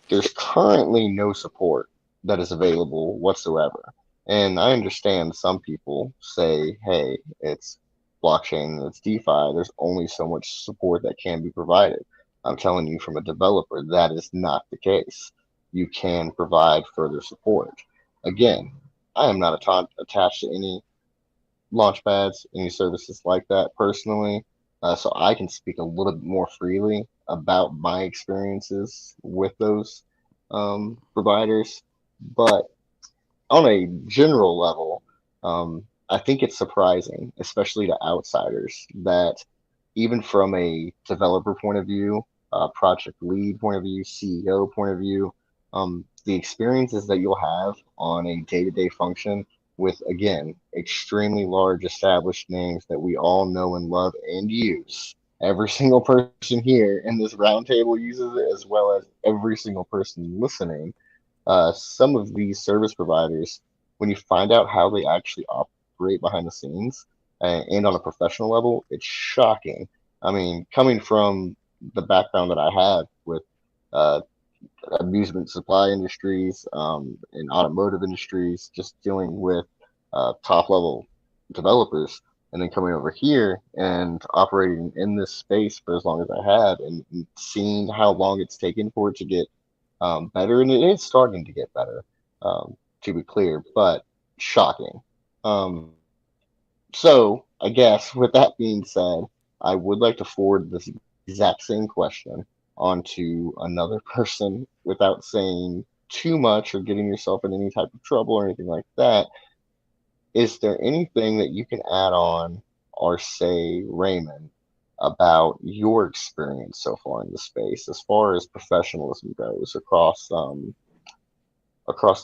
there's currently no support that is available whatsoever. And I understand some people say, hey, it's blockchain, it's DeFi, there's only so much support that can be provided. I'm telling you from a developer, that is not the case. You can provide further support. Again, I am not attached to any launchpads, any services like that personally. So I can speak a little bit more freely about my experiences with those providers. But on a general level, I think it's surprising, especially to outsiders, that even from a developer point of view, project lead point of view, CEO point of view, the experiences that you'll have on a day-to-day function with, again, extremely large established names that we all know and love and use. Every single person here in this roundtable uses it, as well as every single person listening. Some of these service providers, when you find out how they actually operate behind the scenes and on a professional level, it's shocking. I mean, coming from the background that I have with uh, amusement supply industries, and automotive industries, just dealing with top level developers, and then coming over here and operating in this space for as long as I have, and seeing how long it's taken for it to get better, and it is starting to get better, to be clear, but shocking. Um, so I guess with that being said, I would like to forward this exact same question onto another person without saying too much or getting yourself in any type of trouble or anything like that. Is there anything that you can add on or say, Raymond, about your experience so far in the space as far as professionalism goes across the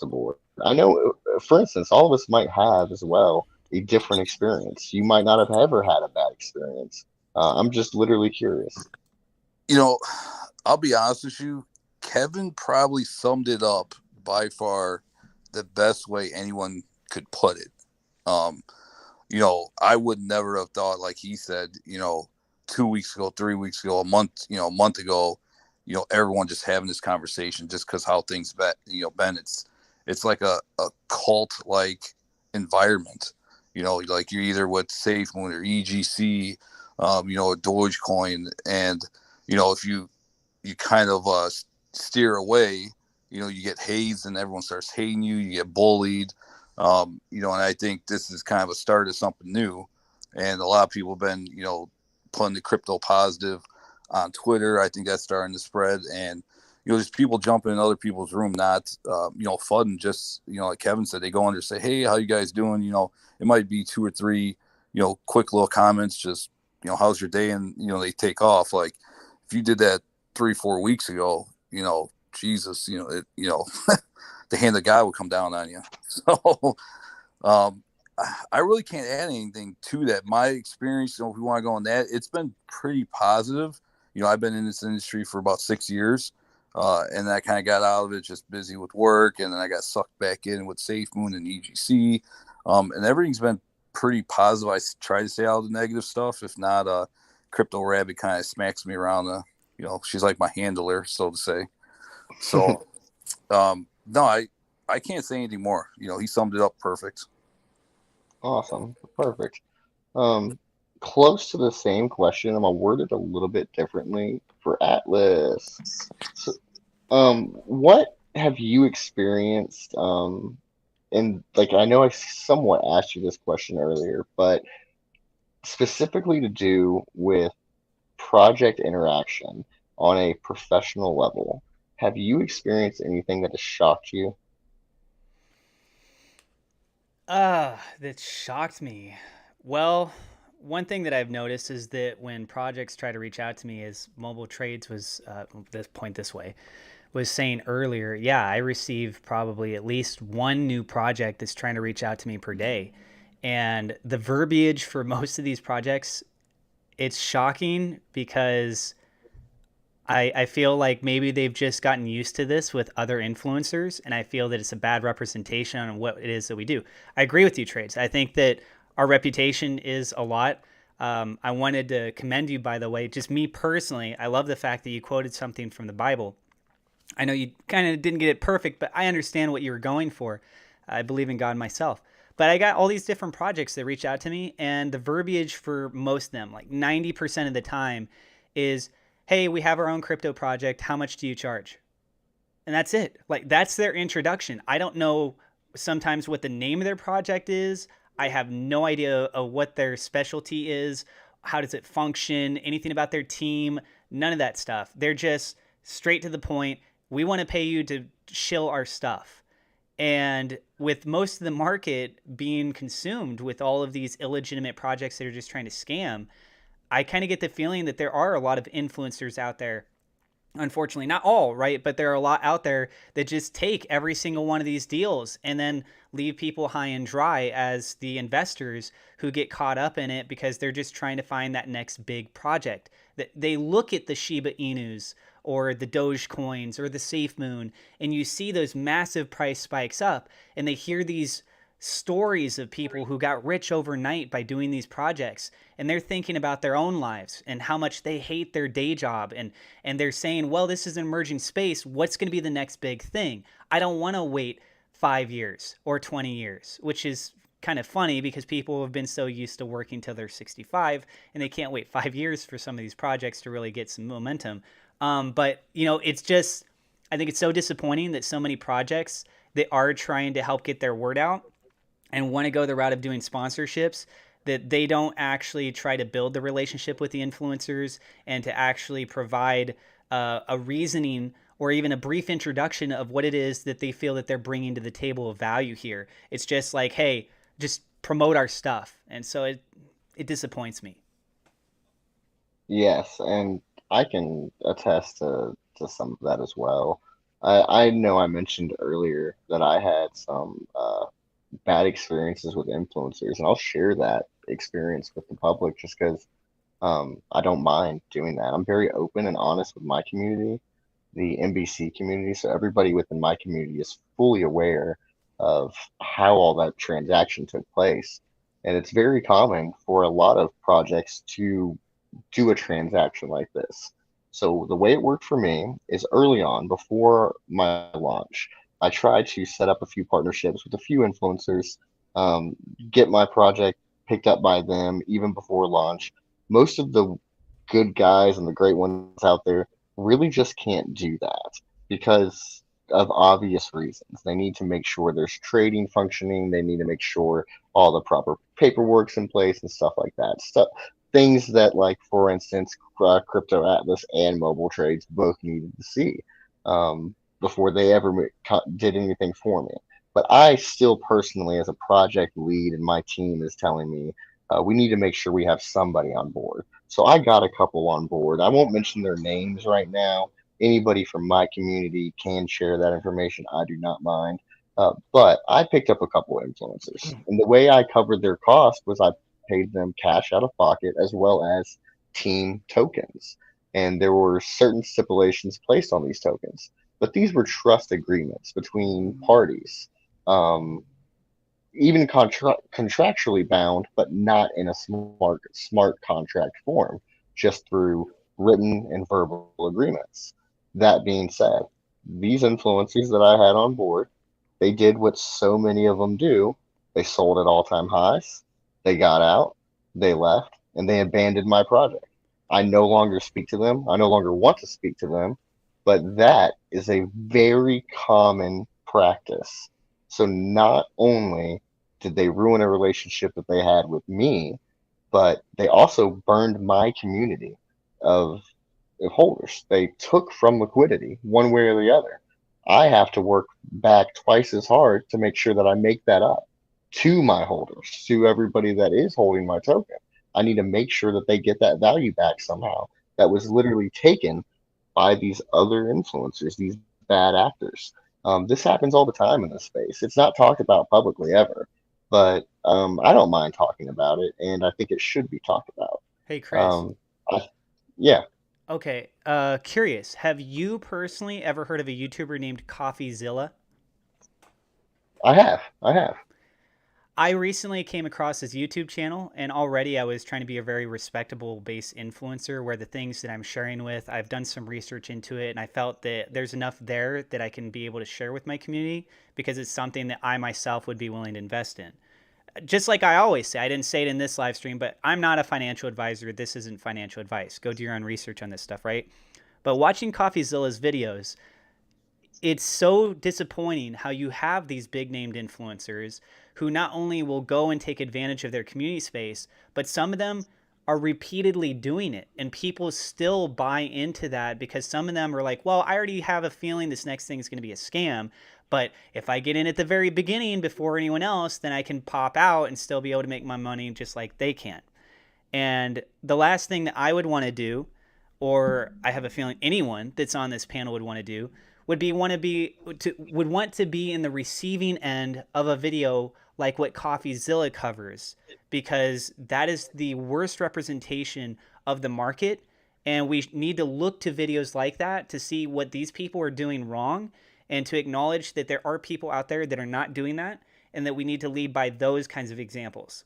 board? I know, for instance, all of us might have as well a different experience. You might not have ever had a bad experience. I'm just literally curious. You know, I'll be honest with you. Kevin probably summed it up by far the best way anyone could put it. I would never have thought, like he said, 2 weeks ago, 3 weeks ago, a month ago, everyone just having this conversation just because how things been. It's like a cult like environment. Like you're either with SafeMoon or EGC, Dogecoin, and if you kind of steer away, you get hazed and everyone starts hating you. You get bullied. And I think this is kind of a start of something new. And a lot of people have been, putting the crypto positive on Twitter. I think that's starting to spread. And, just people jumping in other people's room, not, fun. Just, like Kevin said, they go under, say, hey, how you guys doing? It might be 2 or 3, quick little comments, just, how's your day? And, they take off. Like if you did that 3-4 weeks ago, Jesus, the hand of God would come down on you. So I really can't add anything to that. My experience, if we want to go on that, it's been pretty positive. I've been in this industry for about 6 years, and I kind of got out of it just busy with work, and then I got sucked back in with SafeMoon and EGC, and everything's been pretty positive. I try to stay out of the negative stuff. If not, Crypto Rabbit kind of smacks me around she's like my handler, so to say. So, no, I can't say anything more. He summed it up perfect. Awesome. Perfect. Close to the same question. I'm gonna word it a little bit differently for Atlas. So, what have you experienced? And like I know I somewhat asked you this question earlier, but specifically to do with project interaction on a professional level, have you experienced anything that has shocked you? That shocked me. Well, one thing that I've noticed is that when projects try to reach out to me, as Mobile Trades was this way, was saying earlier, yeah, I receive probably at least one new project that's trying to reach out to me per day. And the verbiage for most of these projects, it's shocking because I feel like maybe they've just gotten used to this with other influencers, and I feel that it's a bad representation on what it is that we do. I agree with you, Trades. I think that our reputation is a lot. I wanted to commend you, by the way. Just me personally, I love the fact that you quoted something from the Bible. I know you kind of didn't get it perfect, but I understand what you were going for. I believe in God myself. But I got all these different projects that reach out to me, and the verbiage for most of them, like 90% of the time, is, hey, we have our own crypto project. How much do you charge? And that's it. Like, that's their introduction. I don't know sometimes what the name of their project is. I have no idea of what their specialty is. How does it function? Anything about their team? None of that stuff. They're just straight to the point. We want to pay you to shill our stuff. And with most of the market being consumed with all of these illegitimate projects that are just trying to scam, I kind of get the feeling that there are a lot of influencers out there. Unfortunately, not all, right? But there are a lot out there that just take every single one of these deals and then leave people high and dry as the investors who get caught up in it because they're just trying to find that next big project. That they look at the Shiba Inus or the Doge coins or the Safe Moon, and you see those massive price spikes up, and they hear these stories of people who got rich overnight by doing these projects, and they're thinking about their own lives and how much they hate their day job, and they're saying, well, this is an emerging space, what's going to be the next big thing? I don't want to wait 5 years or 20 years, which is kind of funny because people have been so used to working till they're 65 and they can't wait 5 years for some of these projects to really get some momentum. But it's just, I think it's so disappointing that so many projects that are trying to help get their word out and want to go the route of doing sponsorships, that they don't actually try to build the relationship with the influencers and to actually provide a reasoning or even a brief introduction of what it is that they feel that they're bringing to the table of value here. It's just like, hey, just promote our stuff. And so it disappoints me. Yes, and I can attest to some of that as well. I know I mentioned earlier that I had some bad experiences with influencers, and I'll share that experience with the public just because I don't mind doing that. I'm very open and honest with my community, the NBC community, so everybody within my community is fully aware of how all that transaction took place. And it's very common for a lot of projects to do a transaction like this. So the way it worked for me is early on, before my launch, I tried to set up a few partnerships with a few influencers, get my project picked up by them even before launch. Most of the good guys and the great ones out there really just can't do that because of obvious reasons. They need to make sure there's trading functioning. They need to make sure all the proper paperwork's in place and stuff like that. Stuff, things that, like, for instance, Crypto Atlas and Mobile Trades both needed to see before they ever did anything for me. But I still personally, as a project lead, and my team is telling me we need to make sure we have somebody on board. So I got a couple on board. I won't mention their names right now. Anybody from my community can share that information. I do not mind. But I picked up a couple of influencers. And the way I covered their cost was I paid them cash out of pocket as well as team tokens. And there were certain stipulations placed on these tokens. But these were trust agreements between parties. Even contractually bound, but not in a smart contract form, just through written and verbal agreements. That being said, these influencers that I had on board they did what so many of them do. They sold at all-time highs. They got out. They left, and they abandoned my project. I no longer speak to them. I no longer want to speak to them. But that is a very common practice. So not only did they ruin a relationship that they had with me, but they also burned my community of holders. They took from liquidity one way or the other. I have to work back twice as hard to make sure that I make that up to my holders, to everybody that is holding my token. I need to make sure that they get that value back somehow that was literally taken by these other influencers, these bad actors. This happens all the time in this space. It's not talked about publicly ever, but I don't mind talking about it, and I think it should be talked about. Hey, Chris. Yeah. Okay. Curious. Have you personally ever heard of a YouTuber named CoffeeZilla? I have. I recently came across his YouTube channel, and already I was trying to be a very respectable base influencer where the things that I'm sharing with, I've done some research into it, and I felt that there's enough there that I can be able to share with my community because it's something that I myself would be willing to invest in. Just like I always say, I didn't say it in this live stream, but I'm not a financial advisor. This isn't financial advice. Go do your own research on this stuff, right? But watching CoffeeZilla's videos, it's so disappointing how you have these big named influencers who not only will go and take advantage of their community space, but some of them are repeatedly doing it, and people still buy into that because some of them are like, well, I already have a feeling this next thing is going to be a scam, but if I get in at the very beginning before anyone else, then I can pop out and still be able to make my money just like they can. And the last thing that I would want to do, or I have a feeling anyone that's on this panel would want to do, would want to be in the receiving end of a video like what CoffeeZilla covers, because that is the worst representation of the market, and we need to look to videos like that to see what these people are doing wrong and to acknowledge that there are people out there that are not doing that and that we need to lead by those kinds of examples.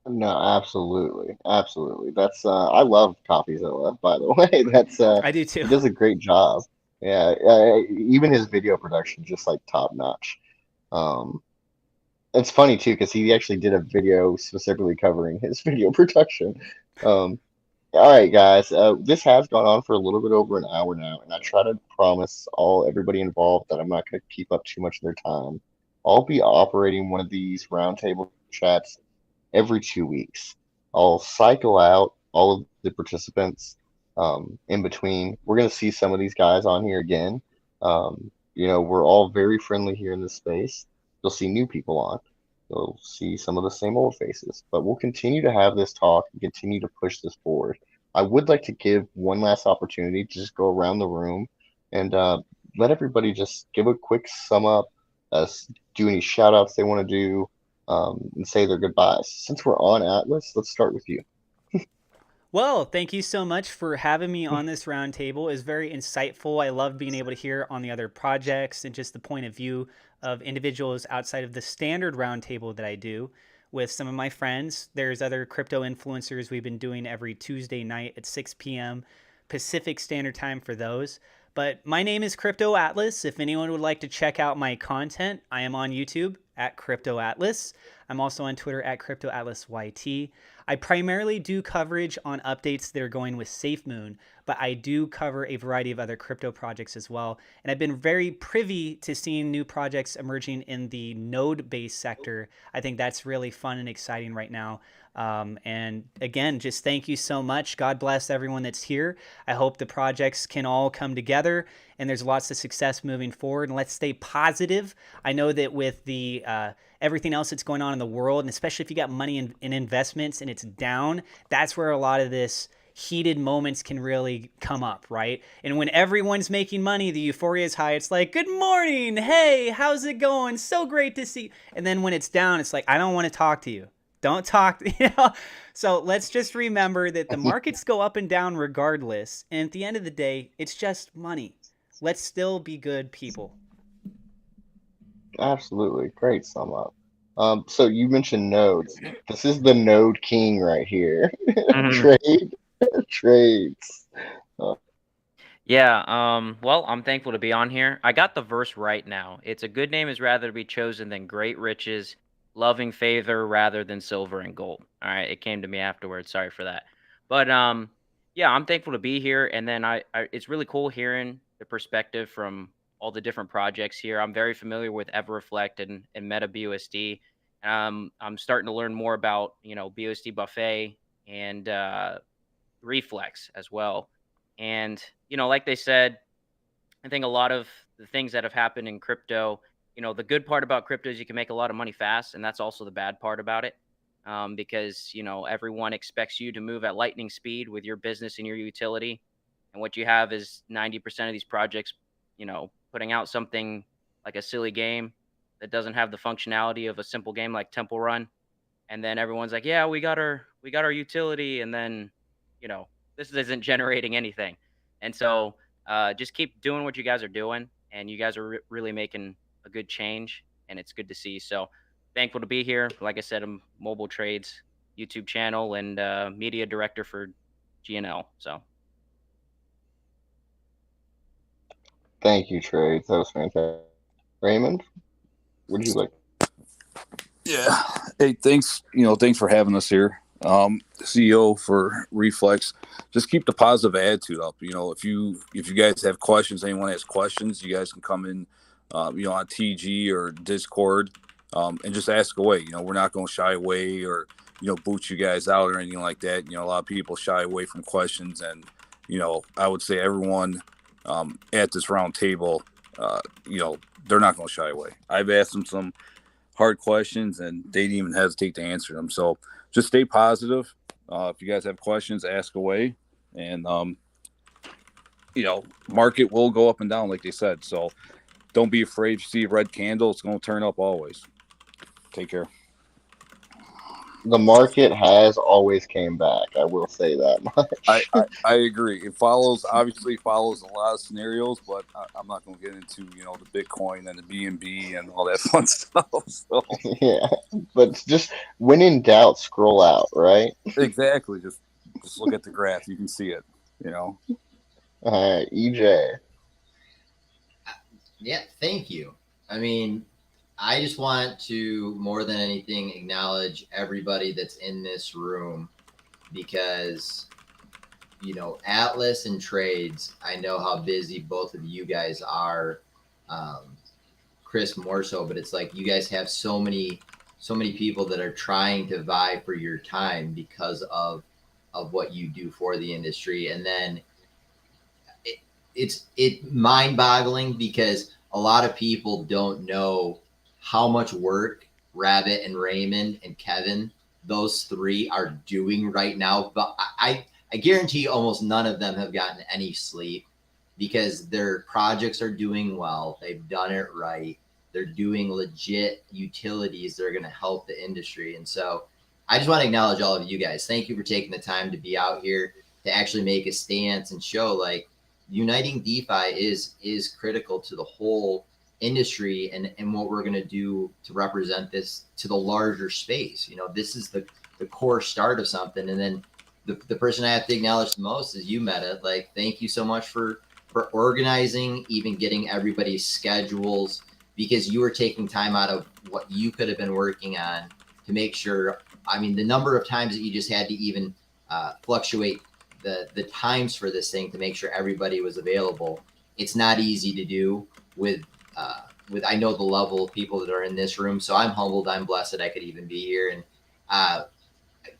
No, absolutely. That's I love CoffeeZilla, by the way. That's I do too. He does a great job. Yeah, even his video production just like top notch. Um, it's funny too because he actually did a video specifically covering his video production. All right, guys, this has gone on for a little bit over an hour now, and I try to promise everybody involved that I'm not going to keep up too much of their time. I'll be operating one of these roundtable chats every 2 weeks. I'll cycle out all of the participants in between. We're going to see some of these guys on here again. We're all very friendly here in this space. You'll see new people on. You'll see some of the same old faces, but we'll continue to have this talk and continue to push this forward. I would like to give one last opportunity to just go around the room and let everybody just give a quick sum up, do any shout outs they want to do, and say their goodbyes. Since we're on Atlas, let's start with you. Well, thank you so much for having me on this roundtable. It's very insightful. I love being able to hear on the other projects and just the point of view of individuals outside of the standard roundtable that I do with some of my friends. There's other crypto influencers we've been doing every Tuesday night at 6 p.m. Pacific Standard Time for those. But my name is Crypto Atlas. If anyone would like to check out my content, I am on YouTube at Crypto Atlas. I'm also on Twitter at Crypto Atlas YT. I primarily do coverage on updates that are going with SafeMoon, but I do cover a variety of other crypto projects as well. And I've been very privy to seeing new projects emerging in the node-based sector. I think that's really fun and exciting right now. And again, just thank you so much. God bless everyone that's here. I hope the projects can all come together and there's lots of success moving forward, and let's stay positive. I know that with the everything else that's going on in the world, and especially if you got money in investments and it's down, that's where a lot of this heated moments can really come up, right? And when everyone's making money, the euphoria is high. It's like, good morning. Hey, how's it going? So great to see. And then when it's down, it's like, I don't want to talk to you. Don't talk, So let's just remember that the markets go up and down regardless. And at the end of the day, it's just money. Let's still be good people. Absolutely. Great sum up. So you mentioned nodes. This is the node king right here. Trades. Yeah, well, I'm thankful to be on here. I got the verse right now. It's a good name is rather to be chosen than great riches, loving favor rather than silver and gold. All right, it came to me afterwards. Sorry for that. But yeah, I'm thankful to be here. And then it's really cool hearing the perspective from all the different projects here. I'm very familiar with EverReflect and MetaBUSD. I'm starting to learn more about, BUSDBuffet and Reflex as well. And, like they said, I think a lot of the things that have happened in crypto, the good part about crypto is you can make a lot of money fast. And that's also the bad part about it. Because, everyone expects you to move at lightning speed with your business and your utility. And what you have is 90% of these projects, putting out something like a silly game that doesn't have the functionality of a simple game like Temple Run. And then everyone's like, yeah, we got our utility. And then, this isn't generating anything. And so just keep doing what you guys are doing. And you guys are really making a good change. And it's good to see. So thankful to be here. Like I said, I'm Mobile Trades YouTube channel and media director for GNL. So Thank you, Trades. That was fantastic. Raymond, would you like? Yeah. Hey, thanks. Thanks for having us here. CEO for Reflex. Just keep the positive attitude up. If you guys have questions, anyone has questions, you guys can come in, on TG or Discord, and just ask away. We're not going to shy away or boot you guys out or anything like that. A lot of people shy away from questions, and I would say everyone at this round table, they're not going to shy away. I've asked them some hard questions and they didn't even hesitate to answer them. So just stay positive. If you guys have questions, ask away. And, market will go up and down, like they said. So don't be afraid. If you see a red candle, it's going to turn up always. Take care. The market has always came back. I will say that much. I agree. It obviously follows a lot of scenarios, but I'm not going to get into, the Bitcoin and the BNB and all that fun stuff. So. Yeah, but just when in doubt, scroll out, right? Exactly. Just look at the graph. You can see it, All right, EJ. Yeah, thank you. I mean, I just want to, more than anything, acknowledge everybody that's in this room because, Atlas and Trades, I know how busy both of you guys are. Chris more so, but it's like you guys have so many people that are trying to vie for your time because of what you do for the industry. And then it's mind-boggling because a lot of people don't know how much work Rabbit and Raymond and Kevin, those three, are doing right now. But I guarantee almost none of them have gotten any sleep because their projects are doing well. They've done it right. They're doing legit utilities that are going to help the industry. And so I just want to acknowledge all of you guys. Thank you for taking the time to be out here to actually make a stance and show like uniting DeFi is critical to the whole industry and what we're going to do to represent this to the larger space. This is the core start of something. And then the person I have to acknowledge the most is you, Meta. Like, thank you so much for organizing, even getting everybody's schedules, because you were taking time out of what you could have been working on to make sure. I mean, the number of times that you just had to even fluctuate the times for this thing to make sure everybody was available. It's not easy to do with I know the level of people that are in this room. So I'm humbled. I'm blessed that I could even be here, and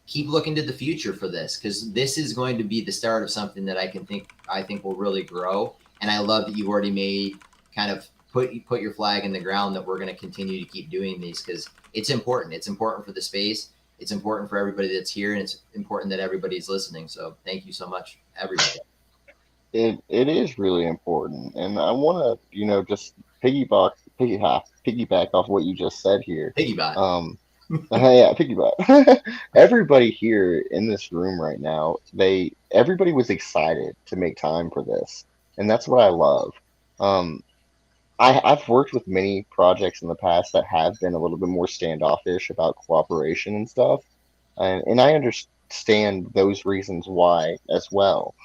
keep looking to the future for this, because this is going to be the start of something that I think will really grow. And I love that you've already made kind of put your flag in the ground that we're going to continue to keep doing these, because it's important. It's important for the space. It's important for everybody that's here, and it's important that everybody's listening. So thank you so much, everybody. It is really important, and I want to just piggyback off what you just said here. Piggyback. Yeah, piggyback. Everybody here in this room right now, everybody was excited to make time for this, and that's what I love. I've worked with many projects in the past that have been a little bit more standoffish about cooperation and stuff, and I understand those reasons why as well.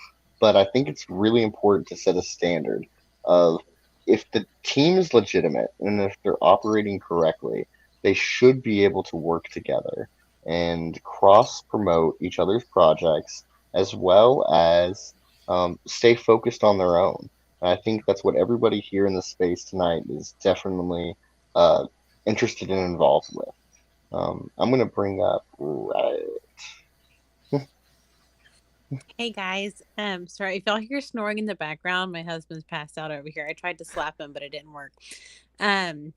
but I think it's really important to set a standard of if the team is legitimate and if they're operating correctly, they should be able to work together and cross promote each other's projects as well as stay focused on their own. And I think that's what everybody here in the space tonight is definitely uh, interested and involved with. I'm going to bring up right. Hey guys, sorry if y'all hear snoring in the background. My husband's passed out over here. I tried to slap him, but it didn't work. Um,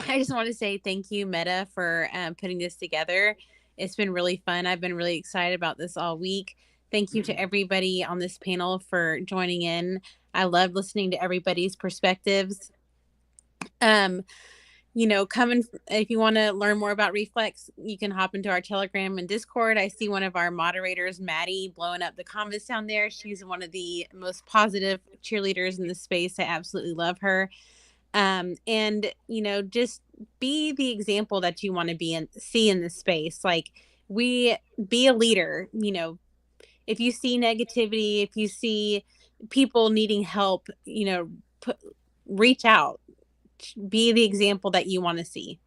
I just want to say thank you, Meta, for putting this together. It's been really fun. I've been really excited about this all week. Thank you to everybody on this panel for joining in. I love listening to everybody's perspectives. Coming if you want to learn more about Reflex, you can hop into our Telegram and Discord. I see one of our moderators, Maddie, blowing up the comments down there. She's one of the most positive cheerleaders in the space. I absolutely love her. And just be the example that you want to see in this space. Like, be a leader. If you see negativity, if you see people needing help, reach out. Be the example that you want to see.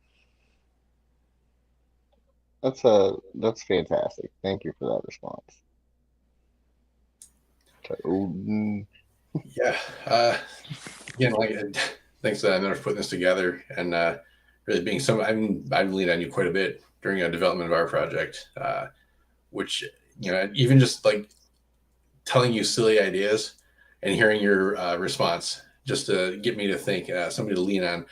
That's fantastic. Thank you for that response. Yeah. Again, thanks, Meta, for putting this together and really being I've leaned on you quite a bit during a development of our project, which even just like telling you silly ideas and hearing your response just to get me to think, somebody to lean on.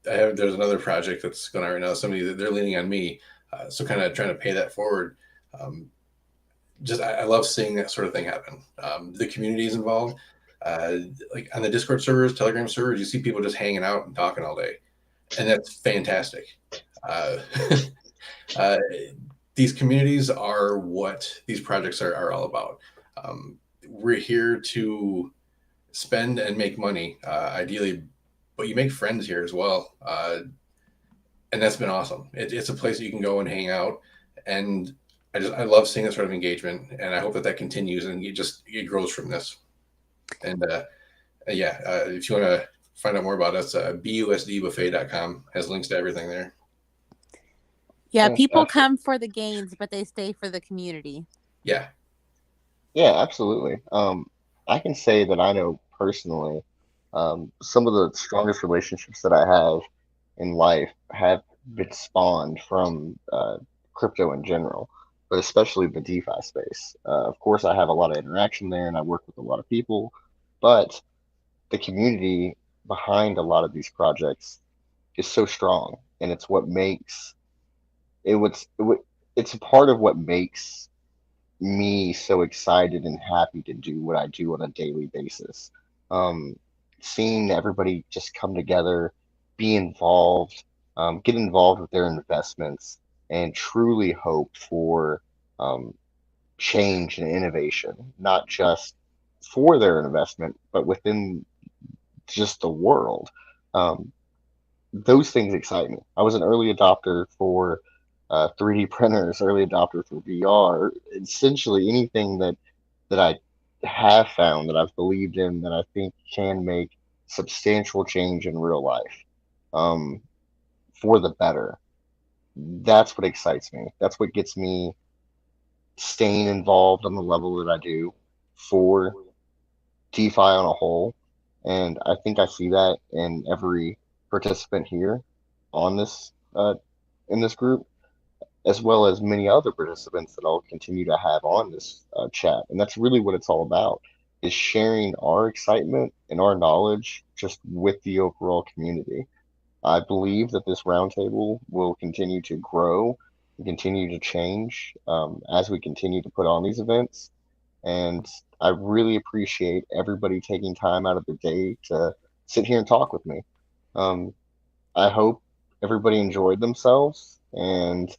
There's another project that's going on right now. Somebody that they're leaning on me, so kind of trying to pay that forward. I love seeing that sort of thing happen. The community is involved. Like on the Discord servers, Telegram servers, you see people just hanging out and talking all day, and that's fantastic. These communities are what these projects are all about. We're here to spend and make money, ideally, but you make friends here as well. And that's been awesome. It's a place that you can go and hang out. And I love seeing that sort of engagement. And I hope that continues and it grows from this. And if you want to find out more about us, BUSDBuffet.com has links to everything there. Yeah, people come for the gains, but they stay for the community. Yeah, absolutely. I can say that I know personally some of the strongest relationships that I have in life have been spawned from crypto in general, but especially the DeFi space. Of course, I have a lot of interaction there and I work with a lot of people, but the community behind a lot of these projects is so strong, and it's what makes it's a part of what makes me so excited and happy to do what I do on a daily basis. Um, Seeing everybody just come together, be involved, get involved with their investments, and truly hope for change and innovation, not just for their investment, but within just the world. Um, those things excite me. I was an early adopter for 3D printers, early adopter for VR. Essentially, anything that I have found that I've believed in that I think can make substantial change in real life for the better. That's what excites me. That's what gets me staying involved on the level that I do for DeFi on a whole. And I think I see that in every participant here on this in this group, as well as many other participants that I'll continue to have on this chat. And that's really what it's all about, is sharing our excitement and our knowledge just with the overall community. I believe that this roundtable will continue to grow and continue to change as we continue to put on these events. And I really appreciate everybody taking time out of the day to sit here and talk with me. I hope everybody enjoyed themselves. And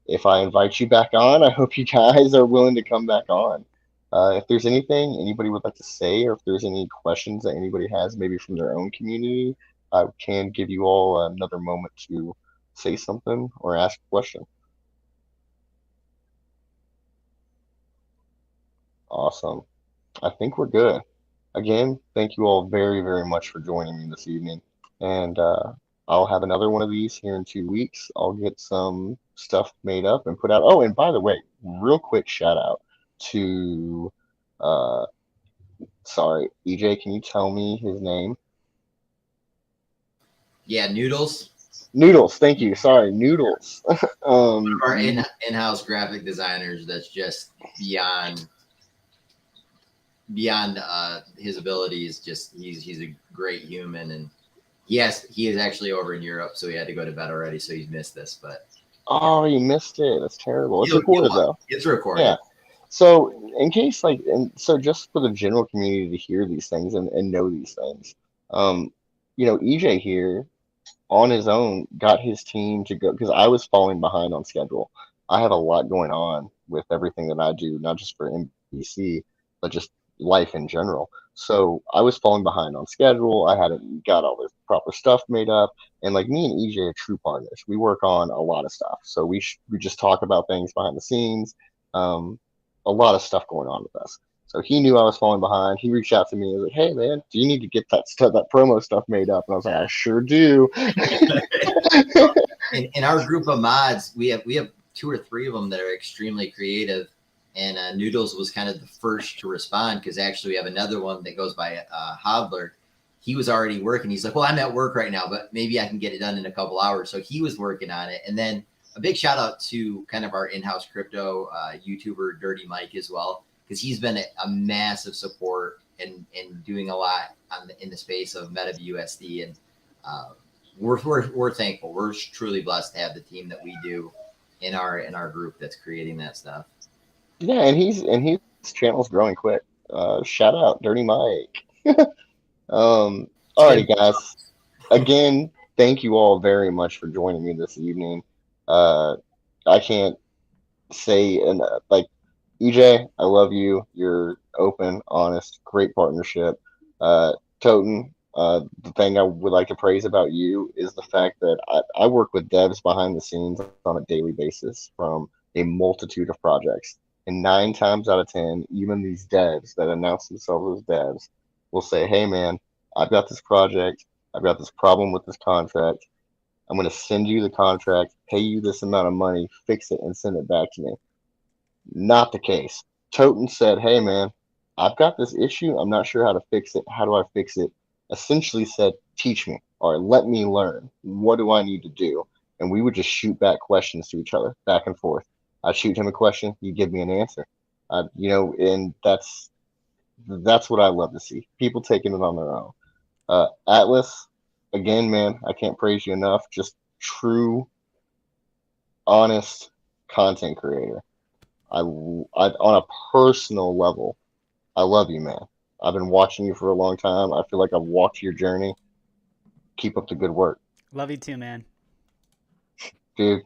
if I invite you back on, I hope you guys are willing to come back on. If there's anything anybody would like to say, or if there's any questions that anybody has, maybe from their own community, I can give you all another moment to say something or ask a question. Awesome. I think we're good. Again, thank you all very, very much for joining me this evening. And I'll have another one of these here in 2 weeks. I'll get some stuff made up and put out. Oh, and by the way, real quick shout out to, uh, sorry, EJ, can you tell me his name? Yeah, Noodles. Noodles, thank you. Sorry, Noodles. Our in-house graphic designers that's just beyond his abilities. Just he's a great human, and yes, he is actually over in Europe, so he had to go to bed already, so he's missed this. But oh, you missed it. That's terrible. It's recorded though. It's recorded. Yeah. So in case and so just for the general community to hear these things and know these things, EJ here on his own got his team to go because I was falling behind on schedule. I have a lot going on with everything that I do, not just for NBC, but just life in general. So I was falling behind on schedule. I hadn't got all the proper stuff made up, and like me and EJ are true partners. We work on a lot of stuff, so we just talk about things behind the scenes. A lot of stuff going on with us. So he knew I was falling behind. He reached out to me and was like, "Hey man, do you need to get that stuff, that promo stuff made up?" And I was like, "I sure do." in our group of mods, we have 2 or 3 of them that are extremely creative, and Noodles was kind of the first to respond because actually we have another one that goes by Hodler. He was already working. He's like, "Well, I'm at work right now, but maybe I can get it done in a couple hours." So he was working on it, and then a big shout out to kind of our in-house crypto YouTuber Dirty Mike as well, because he's been a massive support and doing a lot in the space of MetaBUSD, and we're thankful. We're truly blessed to have the team that we do in our group that's creating that stuff. Yeah, and his channel's growing quick. Shout out Dirty Mike. Alrighty guys. Again, thank you all very much for joining me this evening. I can't say enough. Like EJ, I love you. You're open, honest, great partnership. Toten, the thing I would like to praise about you is the fact that I work with devs behind the scenes on a daily basis from a multitude of projects. And 9 times out of 10, even these devs that announce themselves as devs will say, "Hey man, I've got this project. I've got this problem with this contract. I'm going to send you the contract, pay you this amount of money, fix it, and send it back to me." Not the case. Toten said, "Hey man, I've got this issue. I'm not sure how to fix it. How do I fix it?" Essentially said, "Teach me or let me learn. What do I need to do?" And we would just shoot back questions to each other, back and forth. I'd shoot him a question, he'd give me an answer. And that's what I love to see. People taking it on their own. Atlas, again, man, I can't praise you enough. Just true, honest content creator. On a personal level, I love you, man. I've been watching you for a long time. I feel like I've walked your journey. Keep up the good work. Love you too, man. Dude,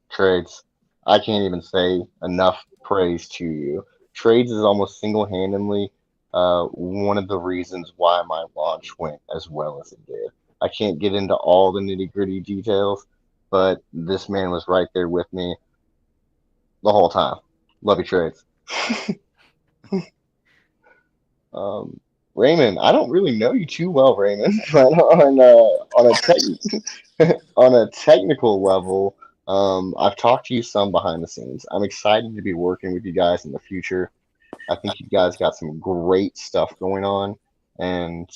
Trades, I can't even say enough praise to you. Trades is almost single-handedly one of the reasons why my launch went as well as it did. I can't get into all the nitty-gritty details, but this man was right there with me the whole time. Love you, Trades. Raymond, I don't really know you too well, Raymond, but on a technical level, I've talked to you some behind the scenes. I'm excited to be working with you guys in the future. I think you guys got some great stuff going on, and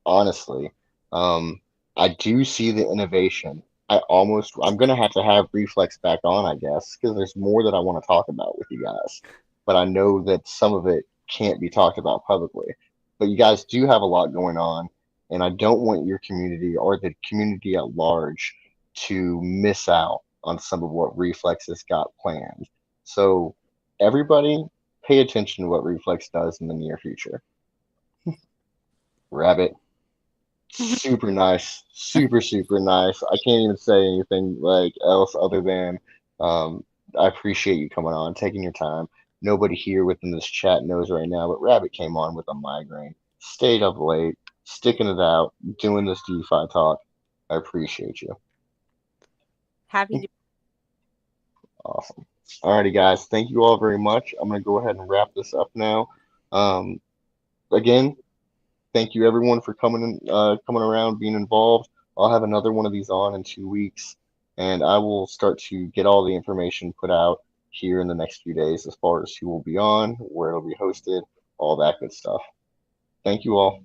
honestly, I do see the innovation. I'm gonna have to have Reflex back on, I guess, because there's more that I want to talk about with you guys. But I know that some of it can't be talked about publicly. But you guys do have a lot going on, and I don't want your community or the community at large to miss out on some of what Reflex has got planned. So everybody pay attention to what Reflex does in the near future. Rabbit, super nice, super nice. I can't even say anything like else other than I appreciate you coming on, taking your time. Nobody here within this chat knows right now, but Rabbit came on with a migraine, stayed up late, sticking it out, doing this DeFi talk. I appreciate you. Happy to. Awesome. Alrighty, guys. Thank you all very much. I'm going to go ahead and wrap this up now. Again, thank you everyone for coming around, being involved. I'll have another one of these on in 2 weeks, and I will start to get all the information put out here in the next few days as far as who will be on, where it'll be hosted, all that good stuff. Thank you all.